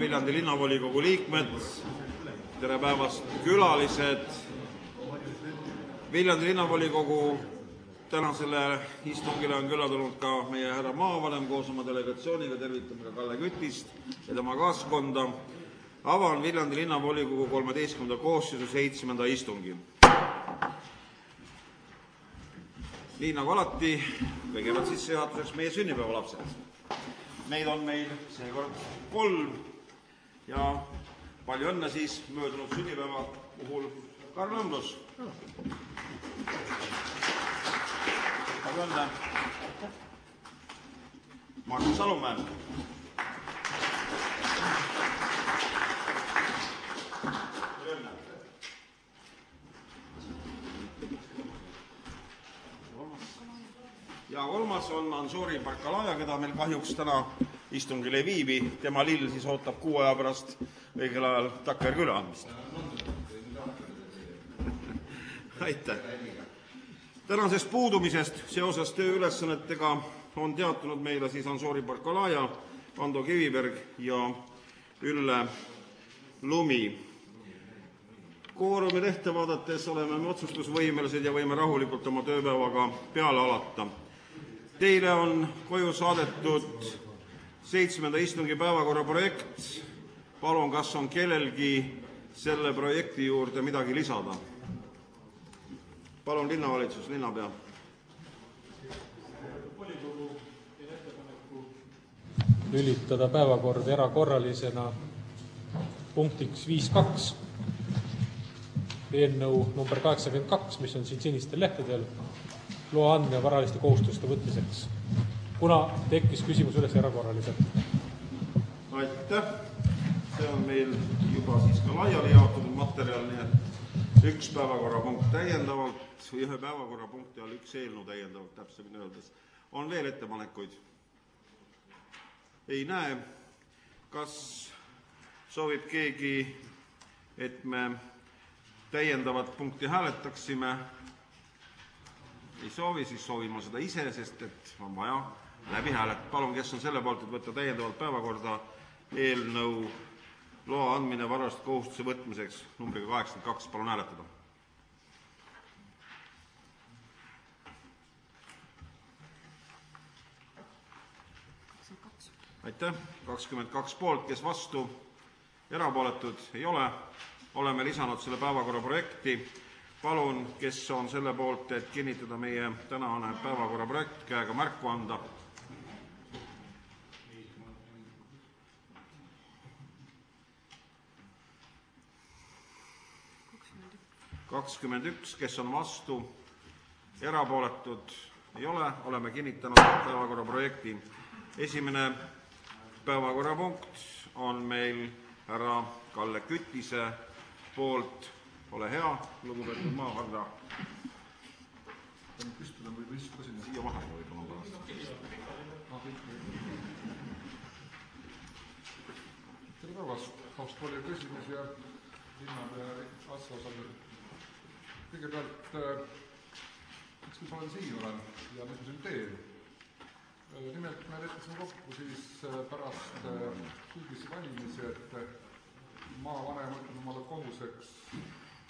Viljandi linnavolikogu liikmed, tere päevast külalised. Viljandi linnavolikogu tänasele istungile on külla tulnud ka meie härra maavanem koos oma delegatsiooniga, tervitame ka Kalle Kütist ja tema kaaskonda. Avan Viljandi linnavolikogu 13. koosseisu 7. istungi. Nii nagu alati, kõigepealt sissejuhatuseks meie sünnipäevalapsed. Neid on meil seekord 3 ja palju õnne siis möödunud sünnipäeva puhul Karl Õmblus. Palju õnne. Markus Salumäe. Palju õnne. Ja kolmas on Ansori Barkalaja, keda meil kahjuks täna istungil ei viibi. Tema lill siis ootab 6 aja pärast õigel ajal takkajärgi üle andmist. Aitäh. Tänasest puudumisest seoses tööülesannetega on teatunud meile siis Ansori Barkalaja, Ando Kiviberg ja Ülle Lumi. Koorumi lehte vaadates oleme me otsustusvõimelised ja võime rahulikult oma tööpäevaga peale alata. Teile on koju saadetud 7. istungi päevakorra projekt. Palun, kas on kellelgi selle projekti juurde midagi lisada? Palun, linnavalitsus, linnapea. Lülitada päevakord erakorralisena punktiks 5.2. Eelnõu number 82, mis on siin sinistel lehtedel, loa andmine varaliste kohustuste võtmiseks. Kuna tekkis küsimus üles erakorraliselt? Aitäh. See on meil juba siis ka laiali jaotatud materjal, nii et 1 päevakorrapunkt täiendavalt, või 1 päevakorrapunkti all 1 eelnõu täiendavalt, täpsemini öeldes. On veel ettepanekuid? Ei näe. Kas soovib keegi, et me täiendavat punkti hääletaksime? Ei soovi, siis soovin ma seda ise, sest et on vaja läbi hääletada. Palun, kes on selle poolt, et võtta täiendavalt päevakorda eelnõu loa andmine varaliste kohustuse võtmiseks numbriga 82. Palun hääletada. Aitäh. 22 poolt, kes vastu, erapooletud ei ole. Oleme lisanud selle päevakorra projekti. Palun, kes on selle poolt, et kinnitada meie tänane päevakorra projekt, käega märku anda. 21, kes on vastu, erapooletud ei ole. Oleme kinnitanud päevakorra projekti. Esimene päevakorrapunkt on meil härra Kalle Kütise poolt. Ole hea, lugupeetud maavarda. Püstuda või istuda sinna? Siia vahele võib olla pärast. Tere päevast, austatud volikogu esimees ja linnapea asjaosalised. Kõigepealt, miks ma siin olen ja mis ma siin teen? Nimelt me leppisime kokku siis pärast sügise valimisi, et maavanem võtab omale kohuseks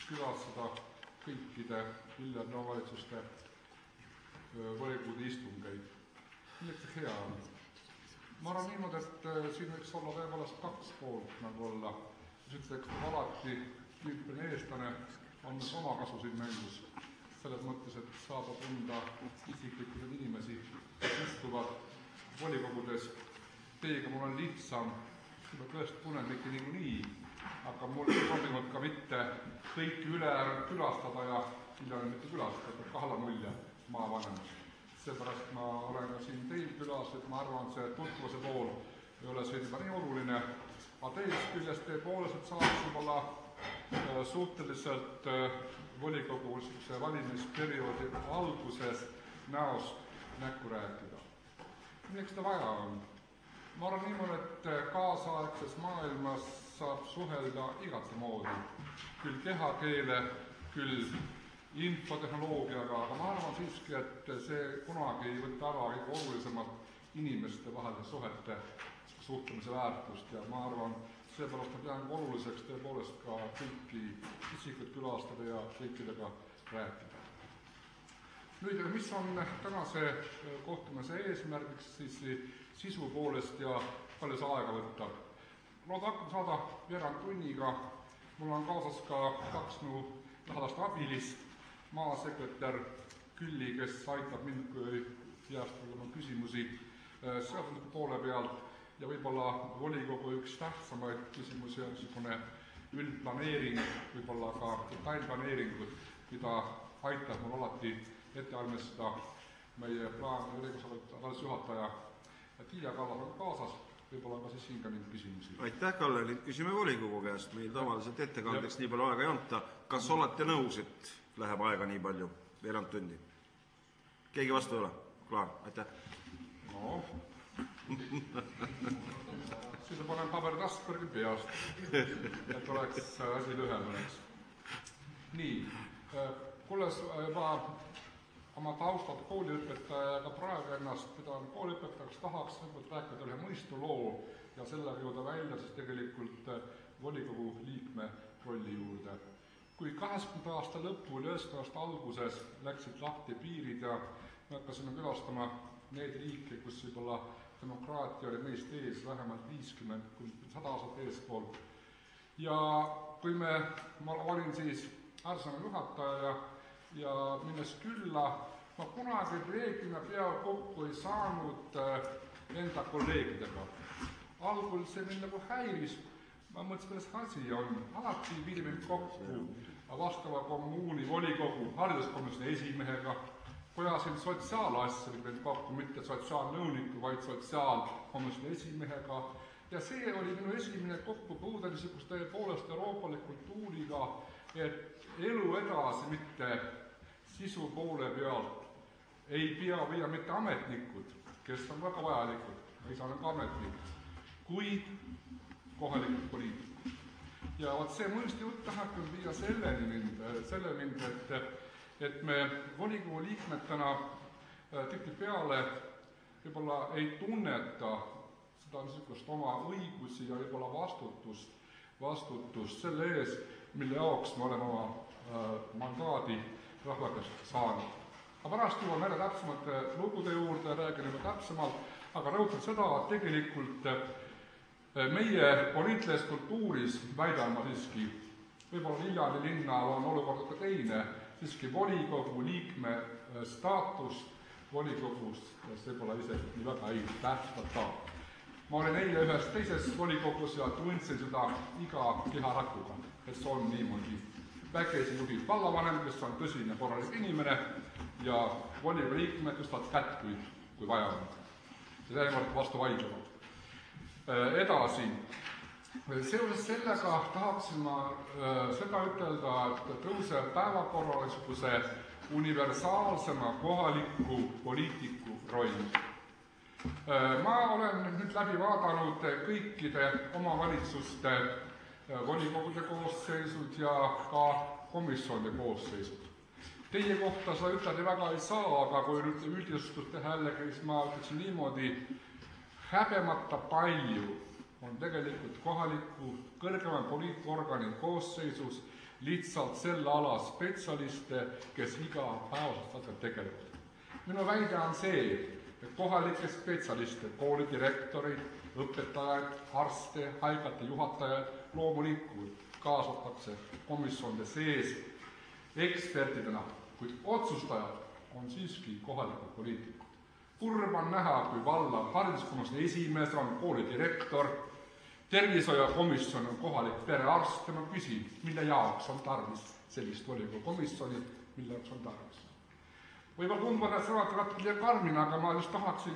külastada kõikide Viljandi omavalitsuste volikogude istungeid. Milleks see hea on? Ma arvan niimoodi, et siin võiks olla tõepoolest 2 poolt nagu olla. Ütleks, et alati tüüpiline eestlane on oma kasu siin mängus. Selles mõttes, et saada tunda isiklikud inimesi, kes istuvad volikogudes. Teiega mul on lihtsam, ma tõesti tunnen kõiki niikuinii, aga mul sobivad ka mitte kõiki üle külastada ja hiljem mitte külastada, kahla mulja maavanem. Seepärast ma olen ka siin teil külas, et ma arvan, see tutvuse pool ei ole see juba nii oluline. Aga teist küljest tõepoolest saaks võib-olla suhteliselt volikogu valimisperioodi alguses näost näkku rääkida. Milleks seda vaja on? Ma arvan niimoodi, et kaasaegses maailmas saab suhelda igate moodi. Küll kehakeele, küll infotehnoloogiaga, aga ma arvan siiski, et see kunagi ei võtta ära kõige olulisemalt inimeste vahelise suhete suhtlemise väärtust ja ma arvan, seepärast ma pean oluliseks tõepoolest ka kõiki isikut külastada ja kõikidega rääkida. Nüüd, mis on tänase kohtumise eesmärgiks siis sisu poolest ja palju see aega võtta? Loodan hakkama saada veerand tunniga. Mul on kaasas ka 2 minu lähedast abilist, maasekretär Külli, kes aitab mind, kui peast oma küsimusi seadusliku poole pealt, ja võib-olla volikogu üks tähtsamaid küsimusi on niisugune üldplaneering, võib-olla ka detailplaneeringud, mida aitab mul alati ette valmistada meie õigusjuhataja Tiia Kallas on kaasas, võib-olla on ka siis siin ka mind küsimusi. Aitäh, Kalle, nüüd küsime volikogu käest, meil tavaliselt ettekandeks nii palju aega ei anta. Kas olete nõus, et läheb aega nii palju, veerand tundi? Keegi vastu ei ole? Klaar, aitäh. No, siis ma panen pabertaspergi peast, et oleks asi lühem oleks. Nii, kulles juba oma taustad kooliõpetaja ja ka praegu ennast pidan kooliõpetajaks, tahaks rääkida ühe mõistuloo ja sellega jõuda välja siis tegelikult volikogu liikme rolli juurde. Kui 80 aasta lõpul ja 90 aasta alguses läksid lahti piirid ja me hakkasime külastama need riike, kus võib-olla demokraatia oli meist ees vähemalt 50–100 aastat eespool. Ja kui ma olin siis Ärsana juhataja ja minnes külla, ma kunagi reeglina peaaegu kokku ei saanud enda kolleegidega. Algul see mind nagu häiris, ma mõtlesin, kuidas asi on. Alati viidi mind kokku vastava kommuuni volikogu hariduskomisjoni esimehega, pojasin sotsiaalasja mind kokku, mitte sotsiaalnõuniku, vaid sotsiaalkomisjoni esimehega. Ja see oli minu esimene kokkupuude niisuguste poolest euroopalik kultuuriga, et elu edasi mitte sisu poole pealt ei pea viia mitte ametnikud, kes on väga vajalikud, ma ise olen ka ametnik, kuid kohalikud poliitikud. Ja see mõiste jutt tahabki viia selle mind, et me volikogu liikmetena tihtipeale võib-olla ei tunneta seda niisugust oma õigusi ja võib-olla vastutust selle ees, mille jaoks me oleme oma mandaadi rahva käest saanud. Aga pärast jõuan jälle täpsemate lugude juurde, räägin juba täpsemalt, aga rõhutan seda, et tegelikult meie poliitilises kultuuris väidan ma siiski, võib-olla Viljandi linnal on olukord ka teine, siiski volikogu liikme staatust volikogust võib-olla isegi nii väga ei tähtsata. Ma olin eile ühes teises volikogus ja tundsin seda iga keharakuga, et see on niimoodi. Väikeisi juhib vallavanem, kes on tõsine korralik inimene ja volikogu liikmed tõstavad kätt, kui vaja on. Ja täiemalt vastu vaidlevad. Edasi. Seoses sellega tahaksin ma seda ütelda, et tõuseb päevakorrale niisuguse universaalsema kohaliku poliitiku roll. Ma olen nüüd läbi vaadanud kõikide omavalitsuste volikogude koosseisud ja ka komisjonide koosseisud. Teie kohta seda ütelda väga ei saa, aga kui üldistust teha jällegi, siis ma ütleksin niimoodi, häbemata palju on tegelikult kohaliku kõrgema poliitorgani koosseisus lihtsalt selle ala spetsialiste, kes iga päevaselt tegelevad. Minu väide on see, et kohalike spetsialiste, koolidirektorid, õpetajad, arste, haiglate juhatajad, loomulikult kaasatakse komisjonide sees ekspertidena, kuid otsustajad on siiski kohalikud poliitikud. Kurb on näha, kui valla hariduskomisjoni esimees on koolidirektor, tervishoiukomisjon on kohalik perearst ja ma küsin, mille jaoks on tarvis sellist volikogu komisjoni, mille jaoks on tarvis. Võib-olla tundvad need sõnad natuke karmina, aga ma just tahaksin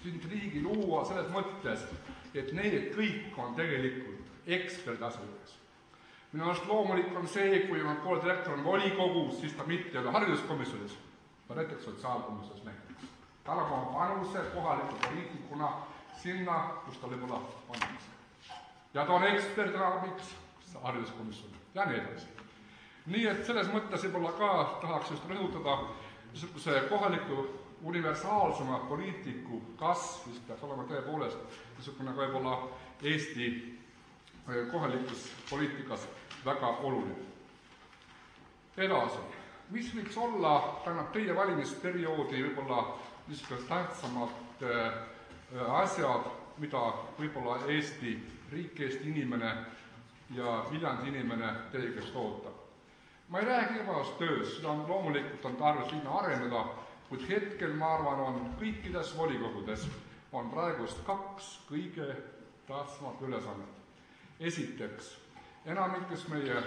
intriigi luua selles mõttes, et need kõik on tegelikult ekspertasja juures. Minu arust loomulik on see, kui koolidirektor on volikogus, siis ta mitte ei ole hariduskomisjonis, vaid näiteks sotsiaalkomisjonis näiteks. Tal on oma panuse kohaliku poliitikuna sinna, kus ta võib-olla pannakse. Ja ta on eksperdiraamiks hariduskomisjoni ja nii edasi. Nii et selles mõttes võib-olla ka tahaks just rõhutada niisuguse kohaliku universaalsema poliitiku kasv, mis peaks olema tõepoolest niisugune võib-olla Eesti kohalikus poliitikas väga oluline. Edasi, mis võiks olla tähendab teie valimisperioodi võib-olla niisugused tähtsamad asjad, mida võib-olla Eesti riik, Eesti inimene ja Viljandi inimene teie käest ootab. Ma ei räägi ebast töös, seda on loomulikult on tarvis linna areneda, kuid hetkel, ma arvan, on kõikides volikogudes on praegust 2 kõige tähtsamat ülesannet. Esiteks, enamikes meie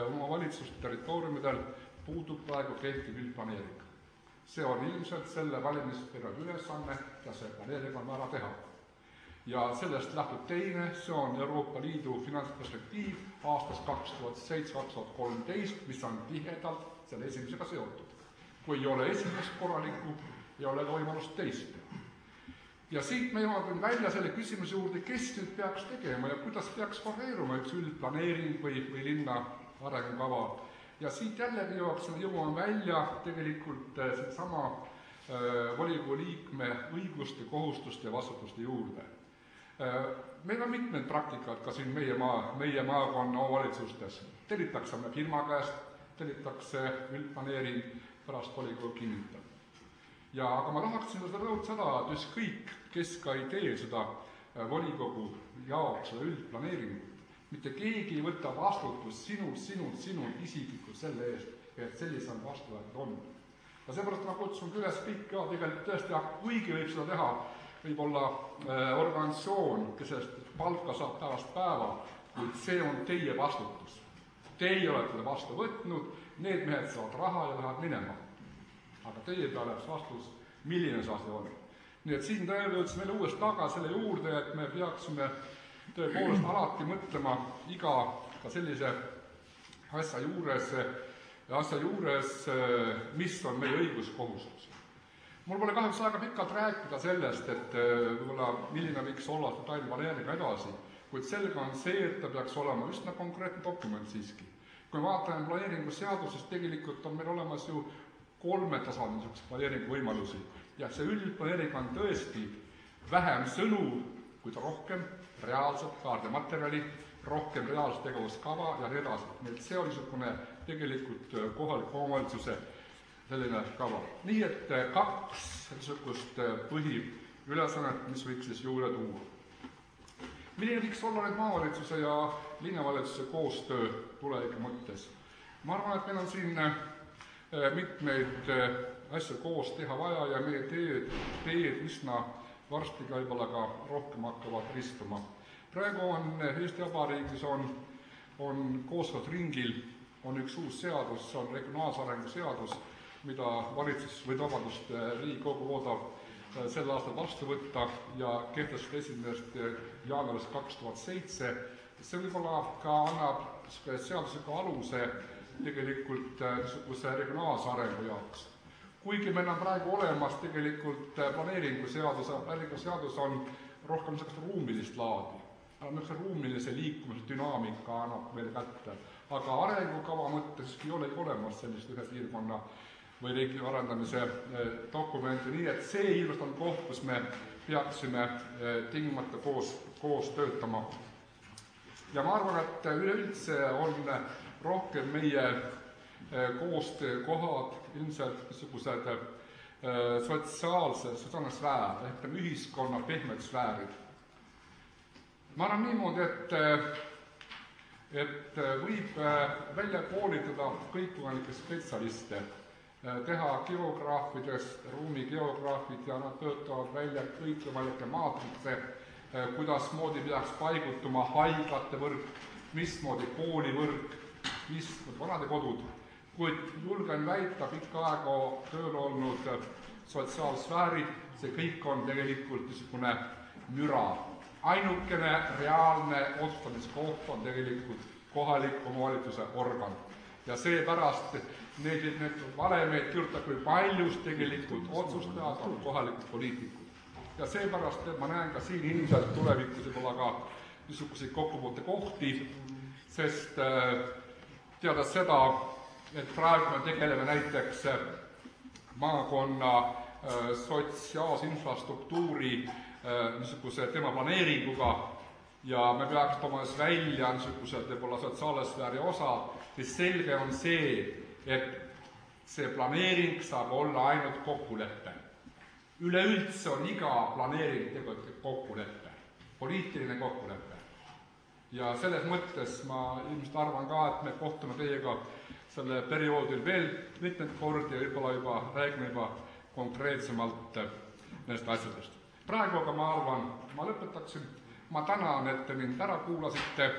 omavalitsuste territooriumidel puudub praegu kehtiv üldplaneering. See on ilmselt selle valimisperioodi ülesanne ja see planeering on vaja teha. Ja sellest lähtub teine, see on Euroopa Liidu finantsperspektiiv aastast 2007-2013, mis on tihedalt selle esimesega seotud. Kui ei ole esimest korralikku, ei ole ka võimalust teist. Ja siit me jõuame välja selle küsimuse juurde, kes nüüd peaks tegema ja kuidas peaks formeeruma üks üldplaneering või linna arengukava. Ja siit jällegi jõuame välja tegelikult sama volikogu liikme õiguste, kohustuste ja vastutuste juurde. Meil on mitmed praktikad ka siin meie maakonna omavalitsustes. Tellitakse me firma käest, tellitakse üldplaneering, pärast volikogu kinnitab. Aga ma tahaksin seda rõhutada, et ükskõik, kes ka ei tee seda volikogu jaoks seda üldplaneeringut, mitte keegi ei võta vastutust sinult isiklikult selle eest, et sellisel vastuvõetud on. Ja seepärast ma kutsun üles kõik ka tegelikult tõesti, kuigi võib seda teha, võib-olla organisatsioon, kes sellest palka saab päevast päeva, kuid see on teie vastutus. Teie olete vastu võtnud, need mehed saavad raha ja lähevad minema. Aga teie peale vastus, milline see asi on. Nii et siin tõepoolest meile uuesti tagasi selle juurde, et me peaksime tõepoolest alati mõtlema iga ka sellise asja juures, mis on meie õiguskohustus. Mul pole kahjuks aega pikalt rääkida sellest, et milline võiks olla detailplaneering edasi, kuid selge on see, et ta peaks olema üsna konkreetne dokument siiski. Kui vaatame planeeringu seadusest, tegelikult on meil olemas ju 3 tasandiseks planeeringu võimalusi ja see üldplaneering on tõesti vähem sõnu, kuid rohkem reaalset kaardematerjali, rohkem reaalset tegevuskava ja nii edasi. See on niisugune tegelikult kohaliku omavalitsuse selline kava. Nii et 2 niisugust põhiülesannet, mis võiks siis juurde tuua. Milline võiks olla nüüd maavalitsuse ja linnavalitsuse koostöö tuleviku mõttes? Ma arvan, et meil on siin mitmeid asju koos teha vaja ja meie teed üsna varsti ka võib-olla ka rohkem hakkavad ristuma. Praegu on Eesti Vabariigis on kooskõlastusringil on üks uus seadus, see on regionaalse arengu seadus, mida Riigikogu loodab sel aastal vastu võtta ja kehtestada 1. jaanuarist 2007. See võib-olla ka annab seadusega aluse tegelikult niisuguse regionaalse arengu jaoks. Kuigi meil on praegu olemas tegelikult planeeringuseadus on rohkem niisugust ruumilist laadi. Niisuguse ruumilise liikumise dünaamika annab meile kätte. Aga arengukava mõttes ei ole olemas sellist ühe piirkonna või riigi arendamise dokumenti, nii et see ilmselt on koht, kus me peaksime tingimata koos töötama. Ja ma arvan, et üleüldse on rohkem meie koostöökohad ilmselt niisugused sotsiaalne sfäär, ehk ühiskonna pehmed sfäärid. Ma arvan niimoodi, et võib välja koolitada kõikvõimalikke spetsialiste, teha geograafidest, ruumigeograafid ja nad töötavad välja kõikvõimalikke maatrikse, kuidasmoodi peaks paigutuma haiglate võrk, mismoodi koolivõrk, mismoodi vanadekodud, kuid julgen väita pikka aega tööl olnud sotsiaalsfäärid, see kõik on tegelikult niisugune müra. Ainukene reaalne otsustamiskoht on tegelikult kohaliku omavalitsuse organ. Ja seepärast need valemeid kirjutab, kui paljus tegelikult otsustajad on kohalikud poliitikud. Ja seepärast ma näen ka siin ilmselt tulevikus võib-olla ka niisuguseid kokkupuutekohti, sest teades seda, et praegu me tegeleme näiteks maakonna sotsiaalse infrastruktuuri niisuguse tema planeeringuga ja me peaks tooma välja niisugused võib-olla sotsiaalsfääri osa, siis selge on see, et see planeering saab olla ainult kokkulepe. Üleüldse on iga planeering tegelikult kokkulepe, poliitiline kokkulepe. Ja selles mõttes ma ilmselt arvan ka, et me kohtume teiega selle perioodil veel mitmed kordi ja võib-olla juba räägime juba konkreetsemalt nendest asjadest. Praegu aga ma arvan, ma lõpetaksin. Ma tänan, et te mind ära kuulasite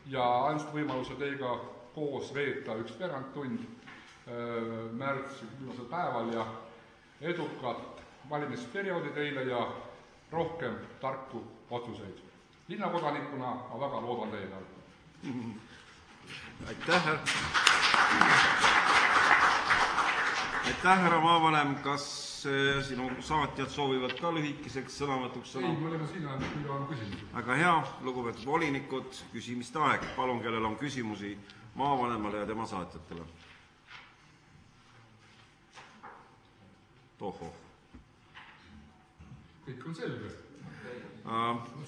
ja andsid võimaluse teiega koos veeta üks veerandtund märtsi viimasel päeval ja edukat valimisperioodi teile ja rohkem tarku otsuseid. Linnakodanikuna ma väga loodan teile. Aitäh, härra maavanem. Kas sinu saatjad soovivad ka lühikeseks sõnavõtuks sõna? Ei, me oleme siin, kui on küsimusi. Väga hea, lugupeetud volinikud, küsimiste aeg. Palun, kellel on küsimusi maavanemale ja tema saatjatele. Tohoh. Kõik on selge.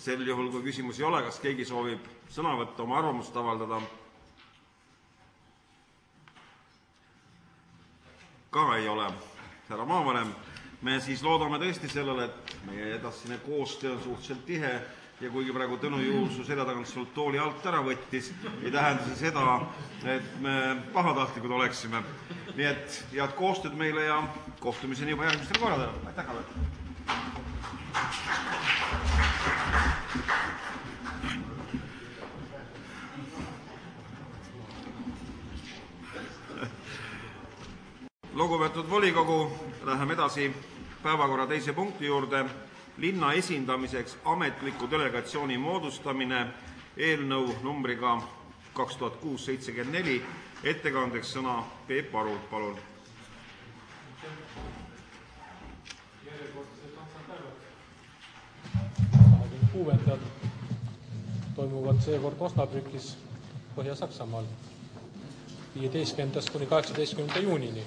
Sel juhul, kui küsimusi ei ole, kas keegi soovib sõna võtta, oma arvamust avaldada? Ka ei ole. Härra maavanem, me siis loodame tõesti sellele, et meie edasine koostöö on suhteliselt tihe ja kuigi praegu Tõnu Juursu selja tagant sult tooli alt ära võttis, ei tähenda see seda, et me pahatahtlikud oleksime. Nii et head koostööd meile ja kohtumiseni juba järgmistel korradel. Aitäh, Kalle! Lugupeetud volikogu, läheme edasi päevakorra teise punkti juurde. Linna esindamiseks ametliku delegatsiooni moodustamine eelnõu numbriga 2006-74. Ettekandeks sõna Peep Arult, palun. Kuuendal toimuvad seekord Osnabrükis Põhja-Saksamaal 15. kuni 18. juunini.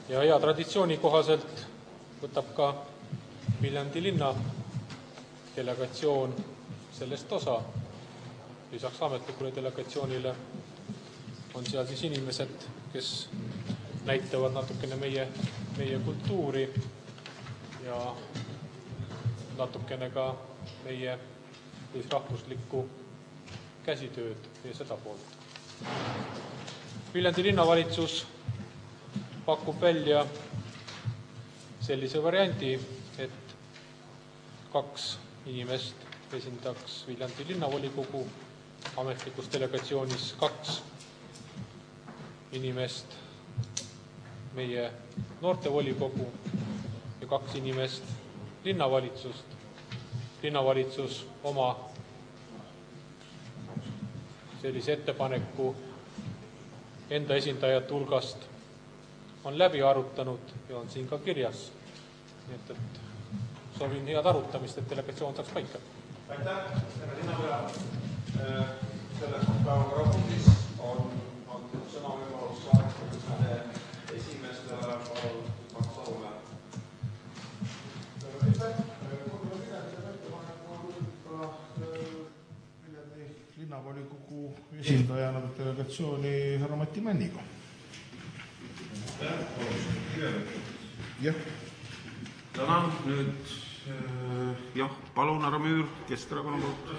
Ja hea traditsiooni kohaselt võtab ka Viljandi linna delegatsioon sellest osa. Lisaks ametlikule delegatsioonile on seal siis inimesed, kes näitavad natukene meie kultuuri ja natukene ka meie rahvuslikku käsitööd ja seda poolt. Viljandi linnavalitsus pakub välja sellise variandi, et 2 inimest esindaks Viljandi linnavolikogu ametlikus delegatsioonis, 2 inimest meie noortevolikogu ja 2 inimest linnavalitsust. Linnavalitsus oma sellise ettepaneku enda esindajate hulgast on läbi arutanud ja on siin ka kirjas. Nii et soovin head arutamist, et delegatsioon saaks paika. Aitäh, härra linnapea. Selles päevakorrapunktis on antud sõna võimalus saada esimestele Mart Salumäe. Aitäh. Viljandi linnavolikogu esindajana delegatsiooni härra Mati Männiga. Jah. Tänan nüüd, palun, härra Müür, Keskerakonna poolt.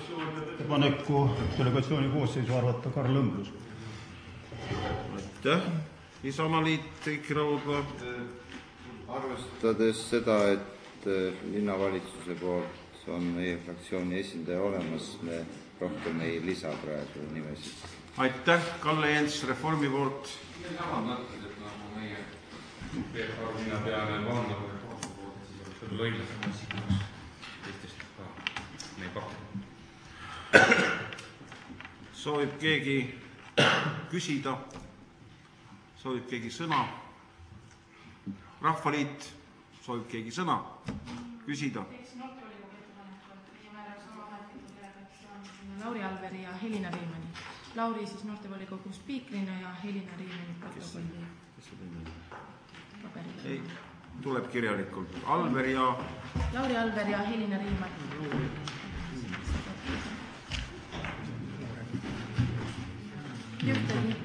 Ettepaneku delegatsiooni koosseisu arvata Karl Õmblus. Aitäh. Isamaliit, Heiki Raudla. Arvestades seda, et linnavalitsuse poolt on meie fraktsiooni esindaja olemas, me rohkem ei lisa praegu nimesid. Aitäh, Kalle Jens Reformi poolt. Peep Aru mina peale vaandama reformi poolt, siis oleks võib-olla õiglasem sigus teistest ka me ei paku. Soovib keegi küsida? Soovib keegi sõna? Rahvaliit, soovib keegi sõna? Küsida? Lauri Alveri ja Helina Riimani. Lauri siis noortevolikogu spiikrina ja Helina Riimani protokolli. Ei, tuleb kirjalikult. Alver ja... Lauri Alver ja Helina Riimani. Jõhtegi.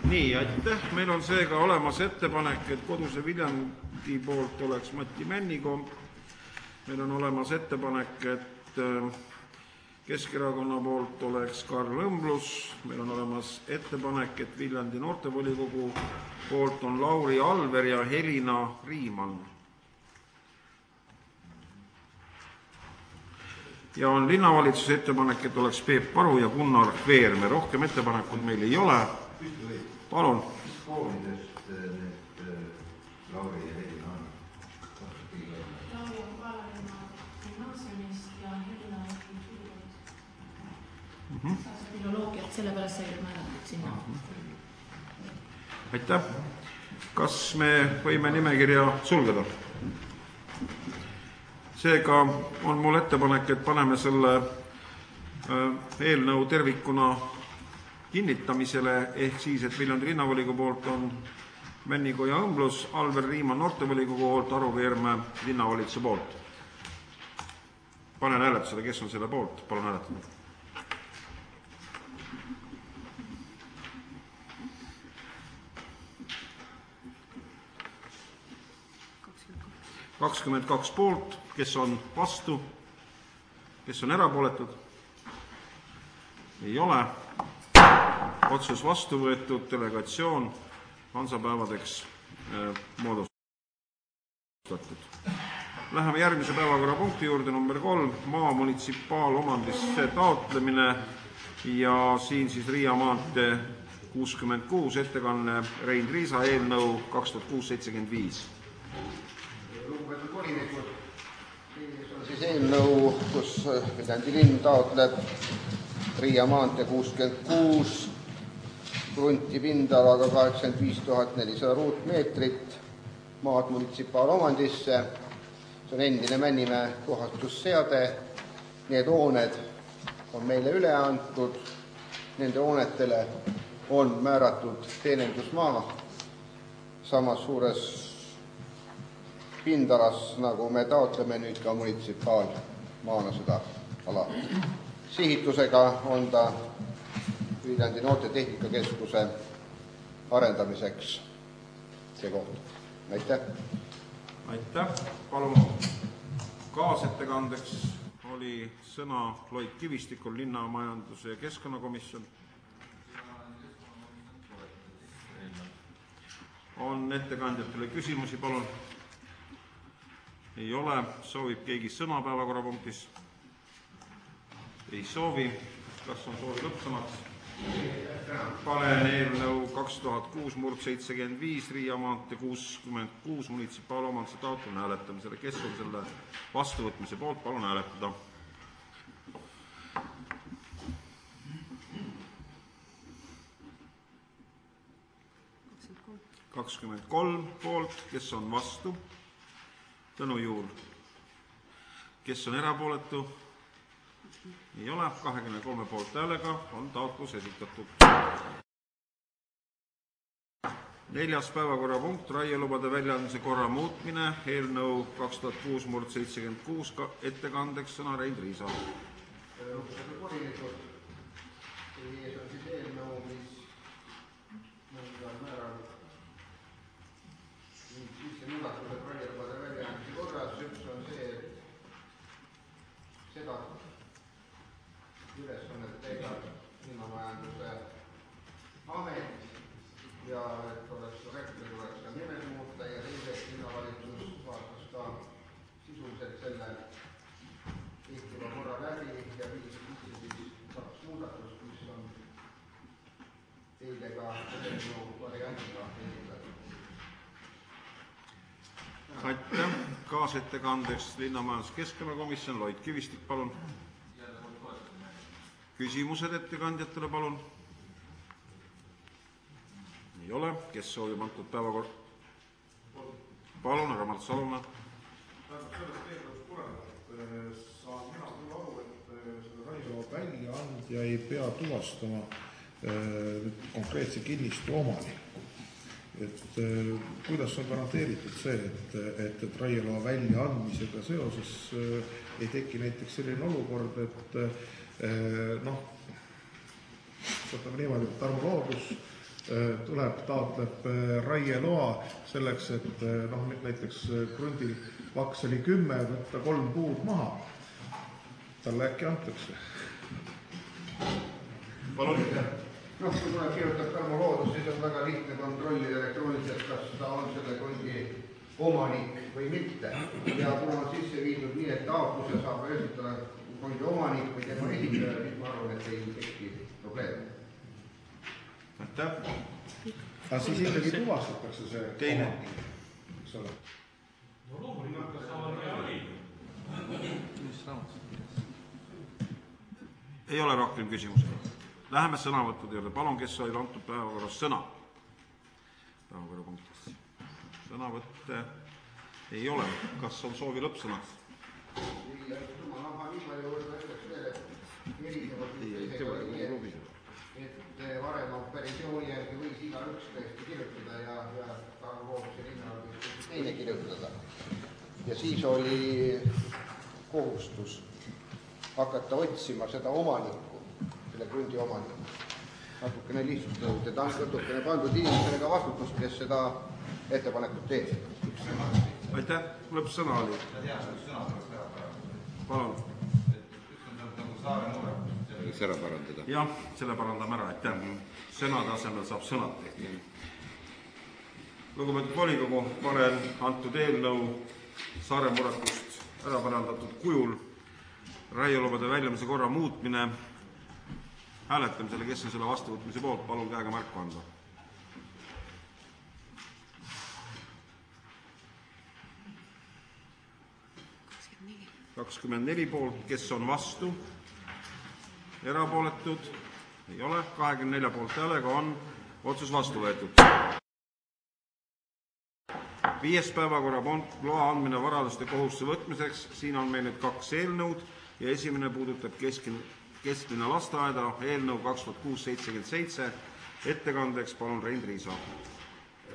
Nii, aitäh. Meil on seega olemas ettepanek, et Koduse Viljandi poolt oleks Mati Männigo. Meil on olemas ettepanek, et Keskerakonna poolt oleks Karl Õmblus. Meil on olemas ettepanek, et Viljandi noortevolikogu poolt on Lauri Alver ja Helina Riimann. Ja on linnavalitsuse ettepanek, et oleks Peep Paru ja Gunnar Veerme. Rohkem ettepanekud meil ei ole. Palun. Mis koolidest need Lauri ja Helina on? Lauri on Kaalalinna gümnaasiumist ja Helina filoloogiat, sellepärast sai määratud sinna. Aitäh. Kas me võime nimekirja sulgeda? Seega on mul ettepanek, et paneme selle eelnõu tervikuna kinnitamisele, ehk siis, et Viljandi linnavolikogu poolt on Männigo ja Õmblus, Alver Riimann noortevolikogu poolt, Aru Veerme linnavalitsuse poolt. Panen hääletusele, kes on selle poolt. Palun hääletada. Kakskümmend 22 poolt, kes on vastu, kes on erapooletud? Ei ole. Otsus vastu võetud, delegatsioon hansapäevadeks moodustatud. Läheme järgmise päevakorrapunkti juurde, number 3, maa munitsipaalomandisse taotlemine ja siin siis Riia maantee 66, ettekanne Rein Riisa, eelnõu 2675. Lugupeetud volinikud, see on siis eelnõu, kus Viljandi linn taotleb Riia maantee 66 krunti pindalaga 85 400 ruutmeetrit maad munitsipaalomandisse. See on endine Männimäe puhastusseade. Need hooned on meile üle antud. Nende hoonetele on määratud teenindusmaa samas suures pindalas, nagu me taotleme nüüd ka munitsipaalmaana seda ala. Sihitusega on ta Viljandi noortetehnikakeskuse arendamiseks see koht. Aitäh! Aitäh! Palun kaasettekandeks oli sõna Loid Kivistikul, linnamajanduse ja keskkonnakomisjon. On ettekandjatele küsimusi, palun? Ei ole. Soovib keegi sõna päevakorrapunktis? Ei soovi. Kas on soovi lõppsõnaks? Panen eelnõu 2006/75 Riia maantee 66 munitsipaalomanduse taotlemine hääletamisele. Kes on selle vastuvõtmise poolt? Palun hääletada. (23) poolt. Kes on vastu? Tõnu Juul. Kes on erapooletu? Ei ole. 23 poolt häälega on taotlus esitatud. 4. päevakorrapunkt, raielubade väljaandmise korra muutmine, eelnõu 2006/76, ettekandeks sõna Rein Riisa. Lugupeetud volinikud, ees on siis eelnõu, mis on määranud sisse muudatused raielubade väljaandmise korras. Üks on see, et seda ülesannet täidab linnamajanduse amet ja et oleks korrektne, tuleks ka nimed muuta ja teiseks linnavalitsus vaatas ka sisuliselt selle kehtiva korra läbi ja viis siis 2 muudatust, mis on teile ka eelnõu variantiga esitatud. Aitäh! Kaasettekandeks linnamajandus- keskkonnakomisjon, Loid Kivistik, palun. Küsimused ettekandjatele, palun. Ei ole. Kes soovib antud päevakord? Palun, aga Mart Saluna. Sellest eelnõust tulenevalt saan mina küll aru, et selle raieloo väljaandja ei pea tuvastama konkreetse kinnistu omanikku. et kuidas on garanteeritud see, et raieloa väljaandmisega seoses ei teki näiteks selline olukord, et võtame niimoodi, et Tarmo Loodus tuleb, taotleb raieloa selleks, et näiteks krundil paks oli 10, võtta 3 puud maha. Talle äkki antakse. Palun. Kui tuleb kirjutab Tarmo Loodus, siis on väga lihtne kontrollida elektrooniliselt, kas ta on selle krundi omanik või mitte. Ja kuna on sisse viidud nii, et taotluse saab esitada krundi omanik või tema esitaja, siis ma arvan, et ei teki probleem. Aitäh. Aga siis ikkagi tuvastatakse see teine. Eks ole. No loomulikult, kas ta on hea või? Ei ole rohkem küsimusi. Läheme sõnavõttude juurde. Palun, kes olid antud päevakorras sõna? Päevakorrapunktis. Sõnavõtte ei ole. Kas on soovi lõppsõnaks? Et varem operatsiooni järgi võis igaüks tõesti kirjutada ja Tarmo Looduse linna võis teine kirjutada. Ja siis oli kohustus hakata otsima seda omanikku, selle krundi omanikku. Natukene lihtsustatud, et natukene pandud inimesele ka vastutust, kes seda ettepanekut teeb. Aitäh, lõppsõna oli. Palun. Võiks ära parandada. Jah, selle parandame ära, aitäh. Sõnade asemel saab sõnad. Lugupeetud volikogu, panen antud eelnõu Saare muudatust ära parandatud kujul raielubade väljamise korra muutmine hääletamisele, kes on selle vastuvõtmise poolt, palun käega märku anda. ...24 poolt, kes on vastu, erapooletud, ei ole, 24 poolt häälega on otsus vastu võetud. 5. päevakorrapunkt, loa andmine varaliste kohustuse võtmiseks, siin on meil nüüd 2 eelnõud ja esimene puudutab kesklinna lasteaeda, eelnõu 2006-77, ettekandeks palun Rein Riisa.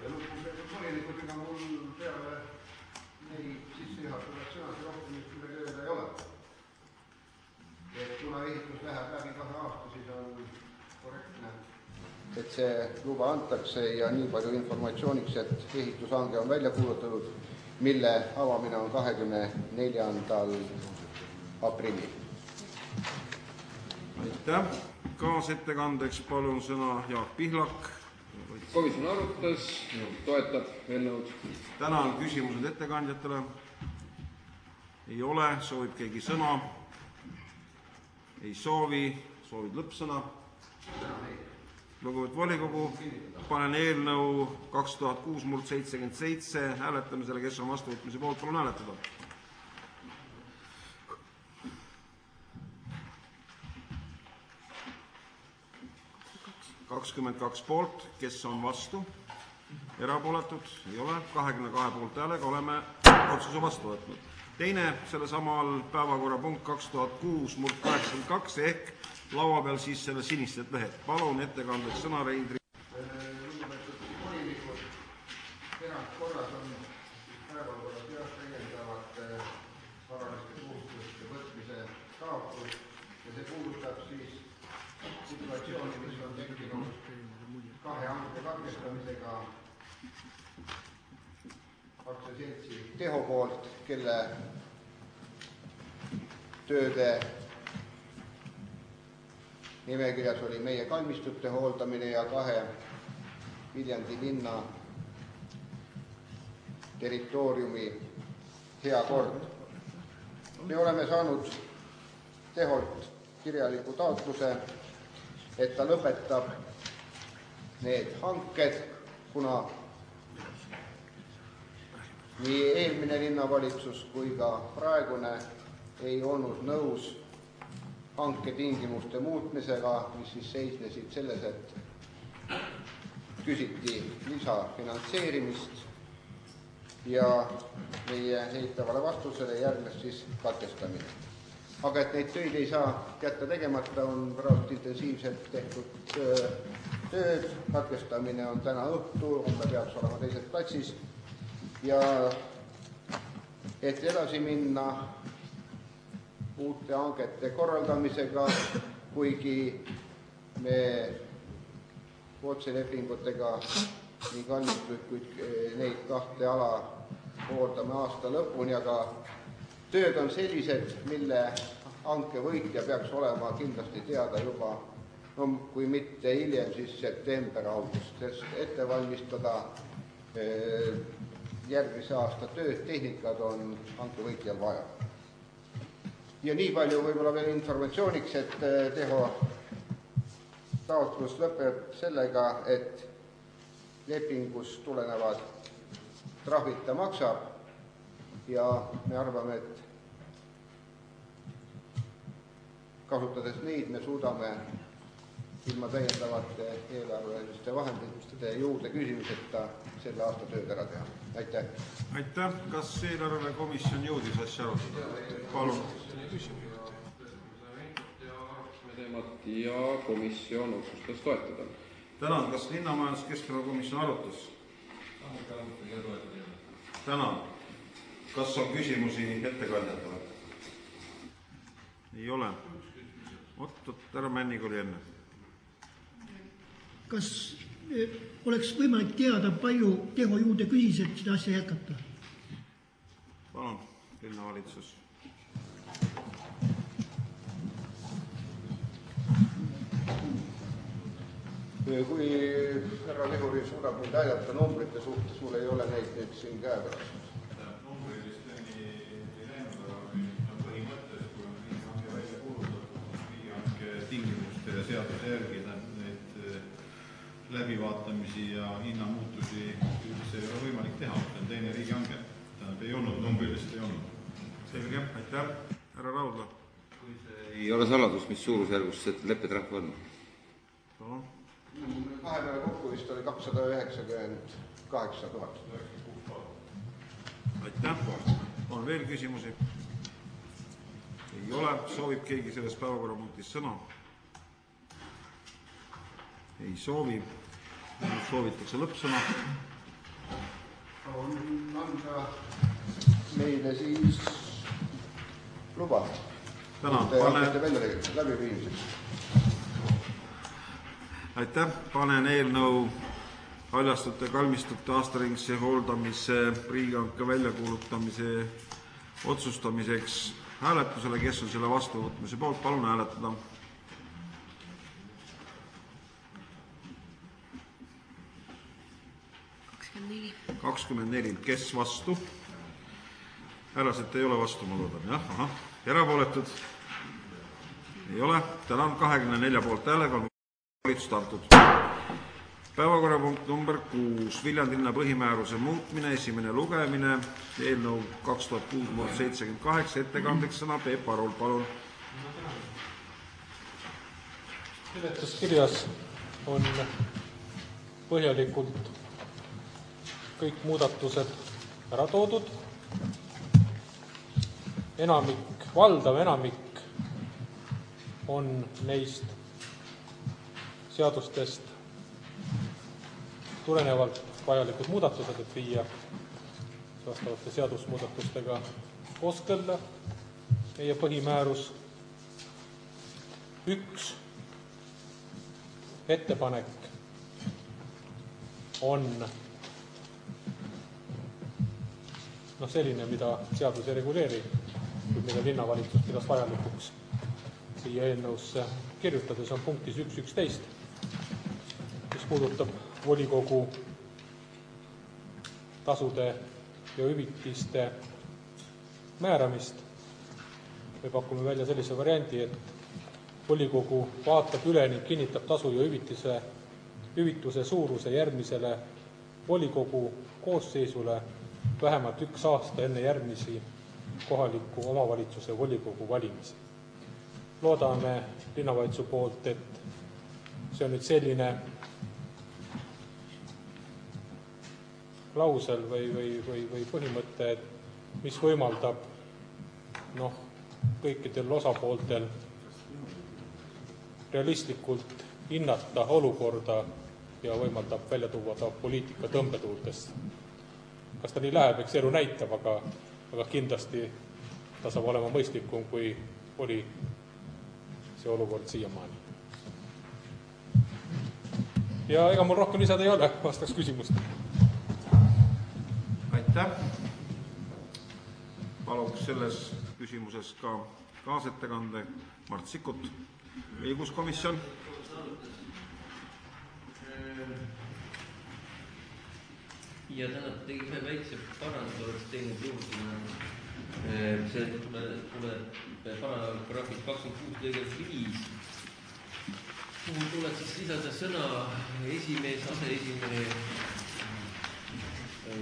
Lugupeetud volinikud, ega mul peale neid sissejuhatavaid sõnasi rohkem üle öelda ei ole. Et kuna ehitus läheb läbi 2 aasta, siis on korrektne, et see luba antakse ja nii palju informatsiooniks, et ehitushange on välja kuulutatud, mille avamine on 24. aprillil. Aitäh. Kaasettekandeks palun sõna Jaak Pihlak. Komisjon arutas, toetab eelnõud. Tänan küsimused ettekandjatele. Ei ole, soovib keegi sõna? Ei soovi, soovid lõppsõna? Lugupeetud volikogu, panen eelnõu 2006-77 hääletamisele, kes on vastuvõtmise poolt, palun hääletada. ...22 poolt, kes on vastu, erapooletud, ei ole, 22 poolt häälega oleme otsuse vastu võtnud. Teine, selle samal päevakorrapunkt 2006-82 ehk laua peal siis selle sinised lehed. Palun ettekandeks sõna Rein Riisa. Lugupeetud volinikud, erandkorras on päevakorras täiendavate varaliste kohustuste võtmise taotlus ja see puudutab siis situatsiooni, mis on tekkinud 2 hanke katkestamisega aktsiaseltsi Teho poolt, kelle tööde nimekirjas oli meie kalmistute hooldamine ja 2 Viljandi linna territooriumi hea kord. Me oleme saanud Teholt kirjaliku taotluse, et ta lõpetab need hanked, kuna nii eelmine linnavalitsus kui ka praegune ei olnud nõus hanketingimuste muutmisega, mis siis seisnesid selles, et küsiti lisafinantseerimist ja meie eitavale vastusele järgnes siis katkestamine. Aga et neid töid ei saa jätta tegemata, on praegu intensiivselt tehtud tööd, katkestamine on täna õhtu, homme peaks olema teises platsis ja et edasi minna uute hangete korraldamisega, kuigi me otselepingutega nii kalmistuid kui neid kahte ala hooldame aasta lõpuni, aga tööd on sellised, mille hanke võitja peaks olema kindlasti teada juba, no kui mitte hiljem, siis september-august, sest ette valmistada järgmise aasta tööd, tehnikad on hanke võitjal vaja. Ja nii palju võib-olla veel informatsiooniks, et Teho taotlus lõpeb sellega, et lepingust tulenevad trahvid ta maksab ja me arvame, et kasutades neid me suudame ilma täiendavate eelarveliste vahendite juurde küsimiseta selle aasta tööd ära teha. Aitäh! Aitäh! Kas eelarvekomisjon jõudis asja arutada? Palun! Teemat ja komisjon otsustas toetada. Tänan! Kas linnamajandus keskkonnakomisjon arutas? Tänan! Kas on küsimusi ettekandjatele? Ei ole. Oot, härra Männig oli enne. Kas oleks võimalik teada, palju Teho juurde küsis, et seda asja jätkata? Palun, linnavalitsus. Kui härra Lihuri suudab mind aidata numbrite suhtes, sul ei ole neid nüüd siin käepärast. Numbrilist ei läinud, aga põhimõttes, kui on riigihanke välja kuulutatud, riigihanke tingimuste ja seaduse järgi neid läbivaatamisi ja hinnamuutusi üldse ei ole võimalik teha. See on teine riigihange. Tähendab, ei olnud, numbrilist ei olnud. Selge, aitäh. Härra Raudla. Kui see ei ole saladus, mis suurusjärgus see leppetrahv on? Palun. Kahe peale kokku vist oli 298 000. Aitäh. On veel küsimusi? Ei ole. Soovib keegi selles päevakorrapunktis sõna? Ei soovi. Soovitakse lõppsõna. On anda meile siis luba. Tänan. Läbiviimiseks. Aitäh. Panen eelnõu haljastute kalmistute aastaringse hooldamise riigihanke väljakuulutamise otsustamiseks hääletusele. Kes on selle vastuvõtmise poolt? Palun hääletada. Kes vastu? Härrased ei ole vastu, ma loodan. Jah, aha. Erapooletud? Ei ole. Tänan 24 poolt häälega. Valitsust antud. Päevakorrapunkt number 6. Viljandi linna põhimääruse muutmine, esimene lugemine, eelnõu 2006/78, ettekandeks sõna Peep Arul, palun. Seletuskirjas on põhjalikult kõik muudatused ära toodud. Valdav enamik on neist seadustest tulenevalt vajalikud muudatused, et viia vastavate seadusmuudatustega kooskõlla meie põhimäärus. Üks ettepanek on selline, mida seadus ei reguleeri, mida linnavalitsus pidas vajalikuks siia eelnõusse kirjutades, on punktis 1.11, mis puudutab volikogu tasude ja hüvitiste määramist. Me pakume välja sellise variandi, et volikogu vaatab üle ning kinnitab tasu ja hüvituse suuruse järgmisele volikogu koosseisule vähemalt 1 aasta enne järgmisi kohaliku omavalitsuse volikogu valimisi. Loodame linnavalitsuse poolt, et see on nüüd selline klausel või põhimõte, mis võimaldab kõikidel osapooltel realistlikult hinnata olukorda ja võimaldab välja tuua ta poliitika tõmbetuultest. Kas ta nii läheb, eks elu näitab, aga kindlasti ta saab olema mõistlikum, kui oli see olukord siiamaani. Ja ega mul rohkem lisada ei ole, vastaks küsimust. Aitäh. Paluks selles küsimuses ka kaasettekande Mart Sikkut, õiguskomisjon. Ja täna tegi ühe väikse parandus, oleks teinud juurde. See tuleb paragrahvis 26 lõiget 5. Kuhu tuleb siis lisada sõna esimees, aseesimehe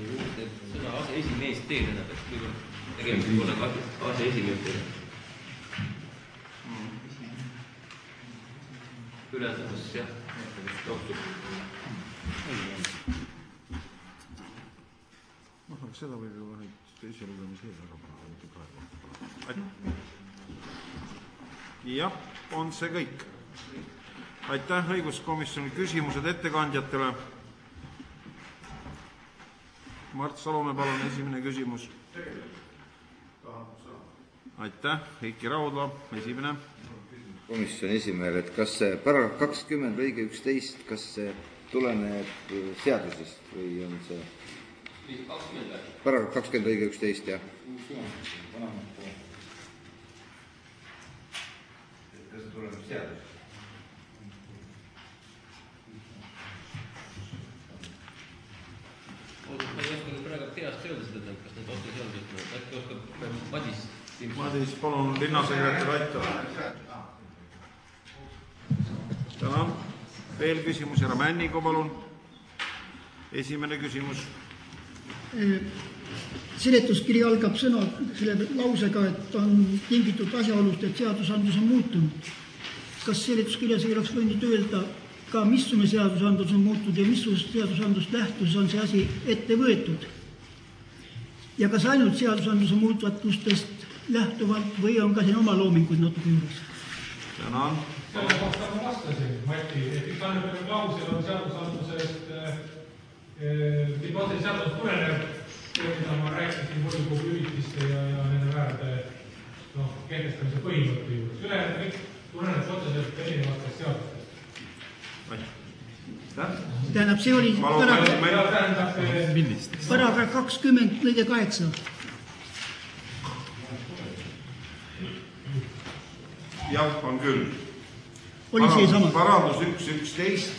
juurde, sõna aseesimees teedenab, et kuivõrd tegemist pole aseesimees teedenab. Ülendus, jah, tohtub. Seda võib juba nüüd teise lugemise ära praegu. Jah, on see kõik. Aitäh õiguskomisjoni küsimused ettekandjatele. Mart Salumäe, palun esimene küsimus. Aitäh, Heiki Raudla, esimene. Komisjoni esimehele, et kas see paragrahv 20 lõige 11, kas see tuleneb seadusest või on see paragrahv 20 lõige 11, jah. Kas see tuleneb seadusest? Ma ei oska praegu peast öelda seda, kas need otse seadusest, äkki oskab Madis. Madis, palun linnasekretär aitab. Tänan. Veel küsimus, härra Männiku, palun. Esimene küsimus. Seletuskiri algab sõna selle lausega, et on tingitud asjaolust, et seadusandlus on muutunud. Kas seletuskirjas ei oleks võinud öelda ka missugune seadusandlus on muutunud ja missugust seadusandlust lähtuses on see asi ette võetud? Ja kas ainult seadusandluse muutuvatustest lähtuvalt või on ka siin oma loominguid natuke juures? Tänan. Selle kohta ma vastasin, Mati, et üks ainult klausel on seadusandlusest, mida otseselt seadus tuleneb, mida ma rääkisin volikogu hüvitiste ja nende väärade kehtestamise põhimõtte juures. Ülejäänud kõik tuleneb otseselt erinevatest seadustest. Tähendab, see oli paragrahv 20 lõige 8. Jah, on küll. Oli see sama? Parandus 1.11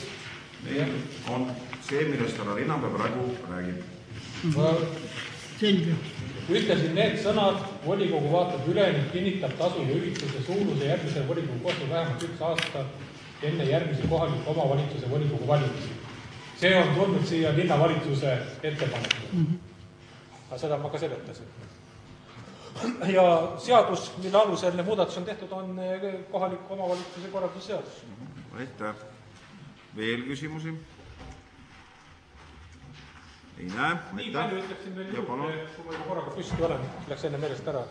on see, millest härra linnapea praegu räägib. Selge. Ütlesin need sõnad, volikogu vaatab üle ning kinnitab tasu ja hüvituse suuruse järgmise volikogu koosseisu vähemalt 1 aasta enne järgmise kohaliku omavalitsuse volikogu valimisi. See on tulnud siia linnavalitsuse ettepaneku. Aga seda ma ka seletasin. Ja seadus, mille alusel muudatus on tehtud, on kohaliku omavalitsuse korralduse seadus. Aitäh. Veel küsimusi? Ei näe. Nii palju ütleksin veel juurde, kui ma juba korraga püsti olen, läks enne meelest ära,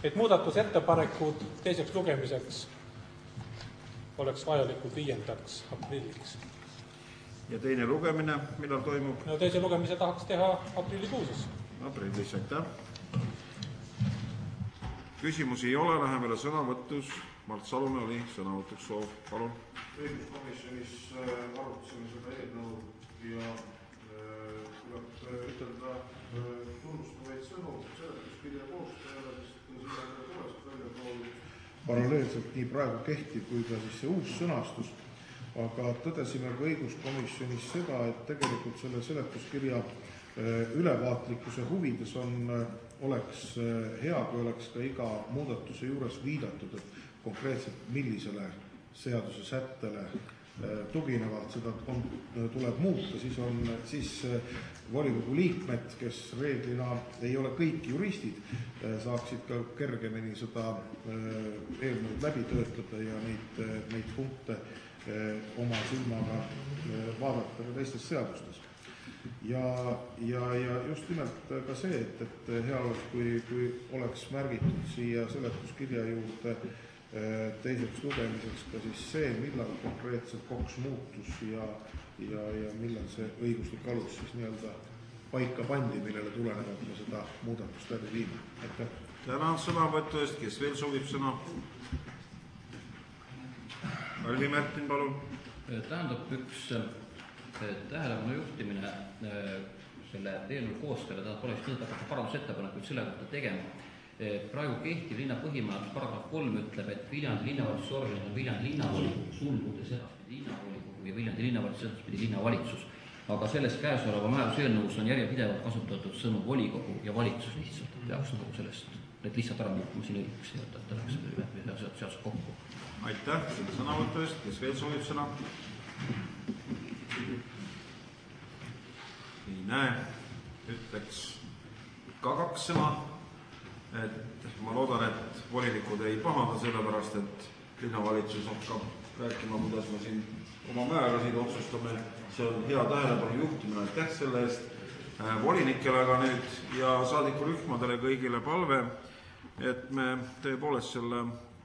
et muudatusettepanekud teiseks lugemiseks oleks vajalikud 5. aprilliks. Ja teine lugemine, millal toimub? No teise lugemise tahaks teha aprillikuuses. Aprillis, aitäh. Küsimusi ei ole, läheme sõnavõtus. Mart Salumäe oli sõnavõtuks soov. Palun. Õiguskomisjonis arutasime seda eelnõu ja tuleb ütelda tunnustavaid sõnu seletuskirja koostajale, sest seda tulest välja toodud paralleelselt nii praegu kehtib kui ka siis see uus sõnastus. Aga tõdesime ka õiguskomisjonis seda, et tegelikult selle seletuskirja ülevaatlikkuse huvides oleks hea, kui oleks ka iga muudatuse juures viidatud, et konkreetselt millisele seaduse sättele tuginevalt seda tuleb muuta, siis volikogu liikmed, kes reeglina ei ole kõik juristid, saaksid ka kergemini seda eelnõud läbi töötada ja neid punkte oma silmaga vaadata ka teistes seadustes. Ja just nimelt ka see, et hea oleks, kui oleks märgitud siia seletuskirja juurde teiseks lugemiseks ka siis see, millal konkreetselt KOKS muutus ja millal see õiguslik alus siis nii-öelda paika pandi, millele tulenevalt me seda muudatust läbi viime. Aitäh. Tänan sõnavõtu eest, kes veel soovib sõna? Alvi Märtin, palun. Tähendab üks tähelepanu juhtimine selle eelnõu koostele, ta poleks pidanud hakata parandusettepanekuid selle kohta tegema. Praegu kehtiv linna põhimäärus paragrahv 3 ütleb, et Viljandi linnavalitsuse organid on Viljandi linnavolikogu, sulgudes edaspidi linnavolikogu ja Viljandi linnavalitsus edaspidi linnavalitsus. Aga selles käesoleva määruse eelnõus on järjepidevalt kasutatud sõnu volikogu ja valitsus lihtsalt. Peaks nagu sellest, need lihtsalt ära muutma siin õigeks ja et läheks üle seadus kokku. Aitäh selle sõnavõtu eest, kes veel soovib sõna? Ei näe, ütleks ka 2 sõna. Ma loodan, et volinikud ei pahanda sellepärast, et linnavalitsus hakkab rääkima, kuidas me siin oma määrasid otsustame. See on hea tähelepanu juhtimine, aitäh selle eest volinikele aga nüüd ja saadikurühmadele kõigile palve, et me tõepoolest selle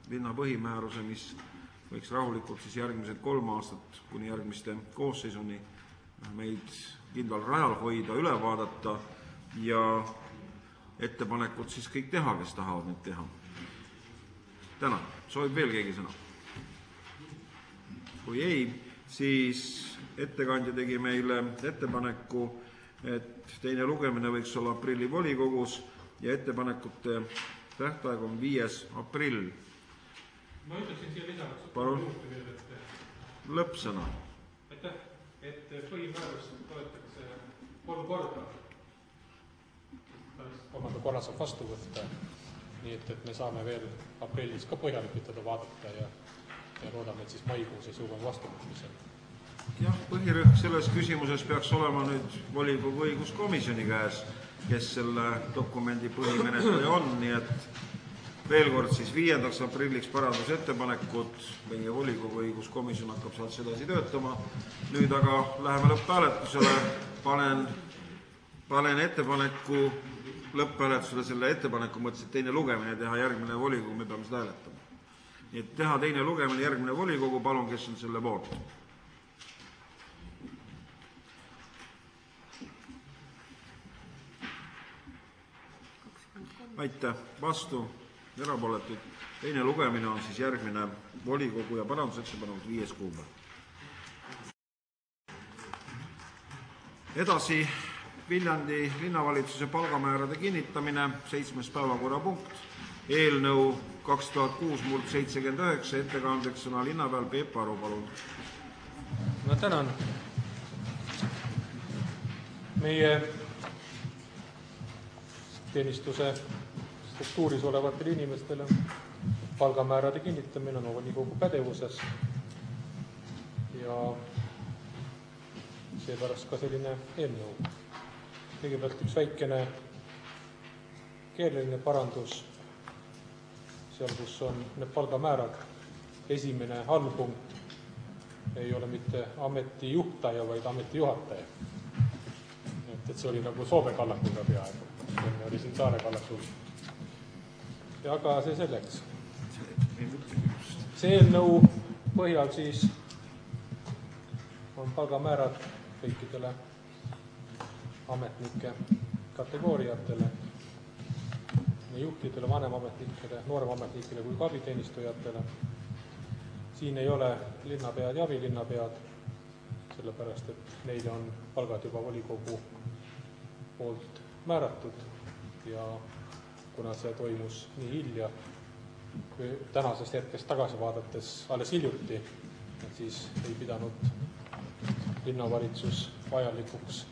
linna põhimääruse, mis võiks rahulikult siis järgmised 3 aastat kuni järgmiste koosseisuni meid kindlal rajal hoida, üle vaadata ja ettepanekud siis kõik teha, kes tahavad neid teha. Tänan. Soovib veel keegi sõna? Kui ei, siis ettekandja tegi meile ettepaneku, et teine lugemine võiks olla aprilli volikogus ja ettepanekute tähtaeg on 5. aprill. Ma ütleksin siia lisaks. Palun. Lõppsõna. Aitäh, et põhimäärus võetakse 3 korda. 3. korra saab vastu võtta, nii et me saame veel aprillis ka põhjalikult teda vaadata ja loodame, et siis maikuus ei suuga vastu võtmisel. Jah, põhirõhk selles küsimuses peaks olema nüüd volikogu õiguskomisjoni käes, kes selle dokumendi põhimenetleja on, nii et veel kord siis 5. aprilliks parandusettepanekud, meie volikogu õiguskomisjon hakkab sealt sedasi töötama. Nüüd aga läheme lõpphääletusele, panen ettepaneku lõpphääletusele selle ettepaneku mõttes, et teine lugemine teha järgmine volikogu, me peame seda hääletama. Nii et teha teine lugemine järgmine volikogu, palun, kes on selle poolt. Aitäh, vastu, erapooletud. Teine lugemine on siis järgmine volikogu ja parandusettepanekud 5. kuupäev. Edasi Viljandi linnavalitsuse palgamäärade kinnitamine, 7. päevakorrapunkt, eelnõu 2006/79, ettekandeks sõna linnapeal Peep Aru, palun. Ma tänan. Meie teenistuse struktuuris olevatele inimestele palgamäärade kinnitamine on volikogu pädevuses ja seepärast ka selline eelnõu. Kõigepealt üks väikene keeleline parandus, seal kus on need palgamäärad. Esimene allpunkt ei ole mitte ametijuhtaja, vaid ametijuhataja. Et see oli nagu Soome kallakuga peaaegu, see oli siin Saare kallakul. Ja aga see selleks. See eelnõu põhjal siis on palgamäärad kõikidele ametnike kategooriatele, nii juhtidele, vanemametnikele, nooremametnikele kui ka abiteenistujatele. Siin ei ole linnapead ja abilinnapead, sellepärast et neile on palgad juba volikogu poolt määratud ja kuna see toimus nii hilja, tänasest hetkest tagasi vaadates alles hiljuti, et siis ei pidanud linnavalitsus vajalikuks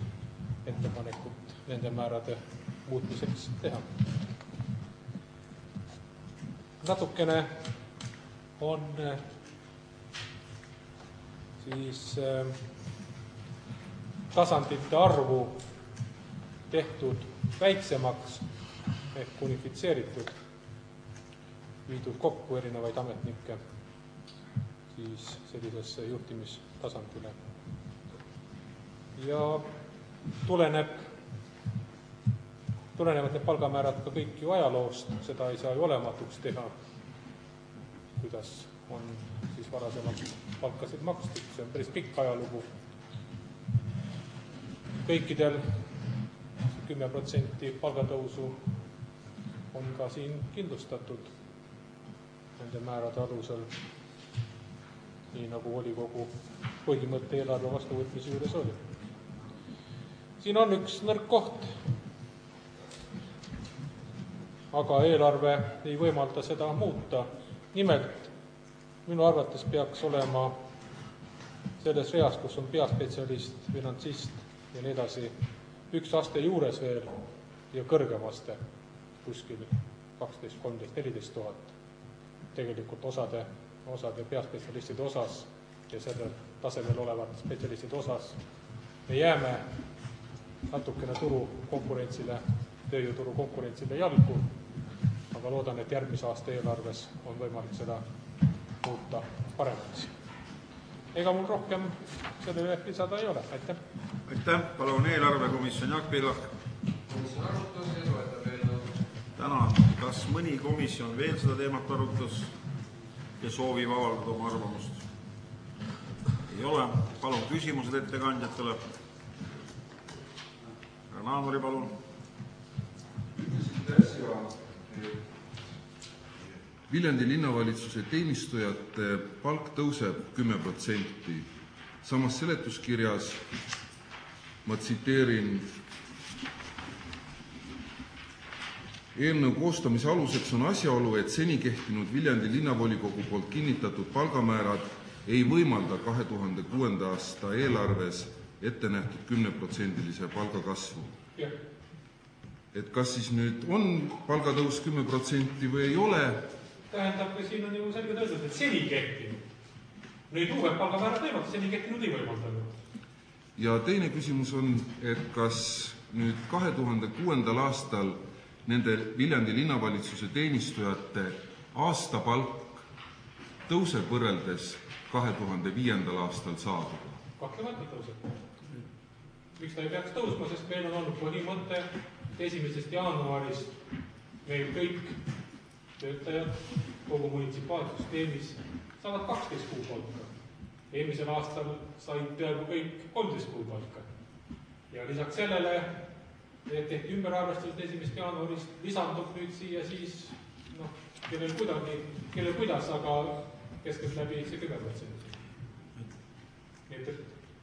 ettepanekut nende määrade muutmiseks teha. Natukene on siis tasandite arvu tehtud väiksemaks ehk unifitseeritud, viidud kokku erinevaid ametnikke siis sellisesse juhtimistasandile. Ja tulenevad need palgamäärad ka kõik ju ajaloost, seda ei saa ju olematuks teha. kuidas on siis varasemalt palkasid makstud, see on päris pikk ajalugu. Kõikidel 10% palgatõusu on ka siin kindlustatud nende määrade alusel, nii nagu volikogu põhimõtte eelarve vastuvõtmise juures oli. Siin on üks nõrk koht, aga eelarve ei võimalda seda muuta. Nimelt, minu arvates peaks olema selles reas, kus on peaspetsialist, finantsist ja nii edasi, üks aste juures veel ja kõrgem aste, kuskil 12, 13, 14 000. Tegelikult osade peaspetsialistide osas ja sellel tasemel olevate spetsialistide osas me jääme natukene tööjõuturu konkurentsile jalgu, aga loodan, et järgmise aasta eelarves on võimalik seda muuta paremaks. Ega mul rohkem sellele lisada ei ole. Aitäh! Aitäh! Palun eelarvekomisjon Jaak Pillak. Komisjon arutas ja toetab eelnõu. Tänan. Kas mõni komisjon veel seda teemat arutas ja soovib avaldada oma arvamust? Ei ole. Palun küsimused ettekandjatele. Härra Naanuri, palun. Viljandi linnavalitsuse teenistujate palk tõuseb 10%. Samas seletuskirjas, ma tsiteerin, eelnõu koostamise aluseks on asjaolu, et seni kehtinud Viljandi linnavolikogu poolt kinnitatud palgamäärad ei võimalda 2006. aasta eelarves ette nähtud 10% palgakasvu. Et kas siis nüüd on palgatõus 10% või ei ole? Tähendab, siin on ju selge tõusnud, et seni kehtinud. Nüüd uued palgamäärad võimaldavad, seni kehtinud ei võimaldanud. Ja teine küsimus on, et kas nüüd 2006. aastal nende Viljandi linnavalitsuse teenistujate aastapalk tõuseb võrreldes 2005. aastal saaduga? Kahtlemata tõuseb. Miks ta ei peaks tõusma, sest meil on olnud põhimõte, et 1. jaanuarist meil kõik töötajad kogu munitsipaalsüsteemis saavad 12 kuu palka. Eelmisel aastal said peaaegu kõik 13 kuu palka. Ja lisaks sellele tehti ümberarvestused 1. jaanuarist, lisandub nüüd siia siis, kellel kuidas, aga keskelt läbi see 10%. Nii et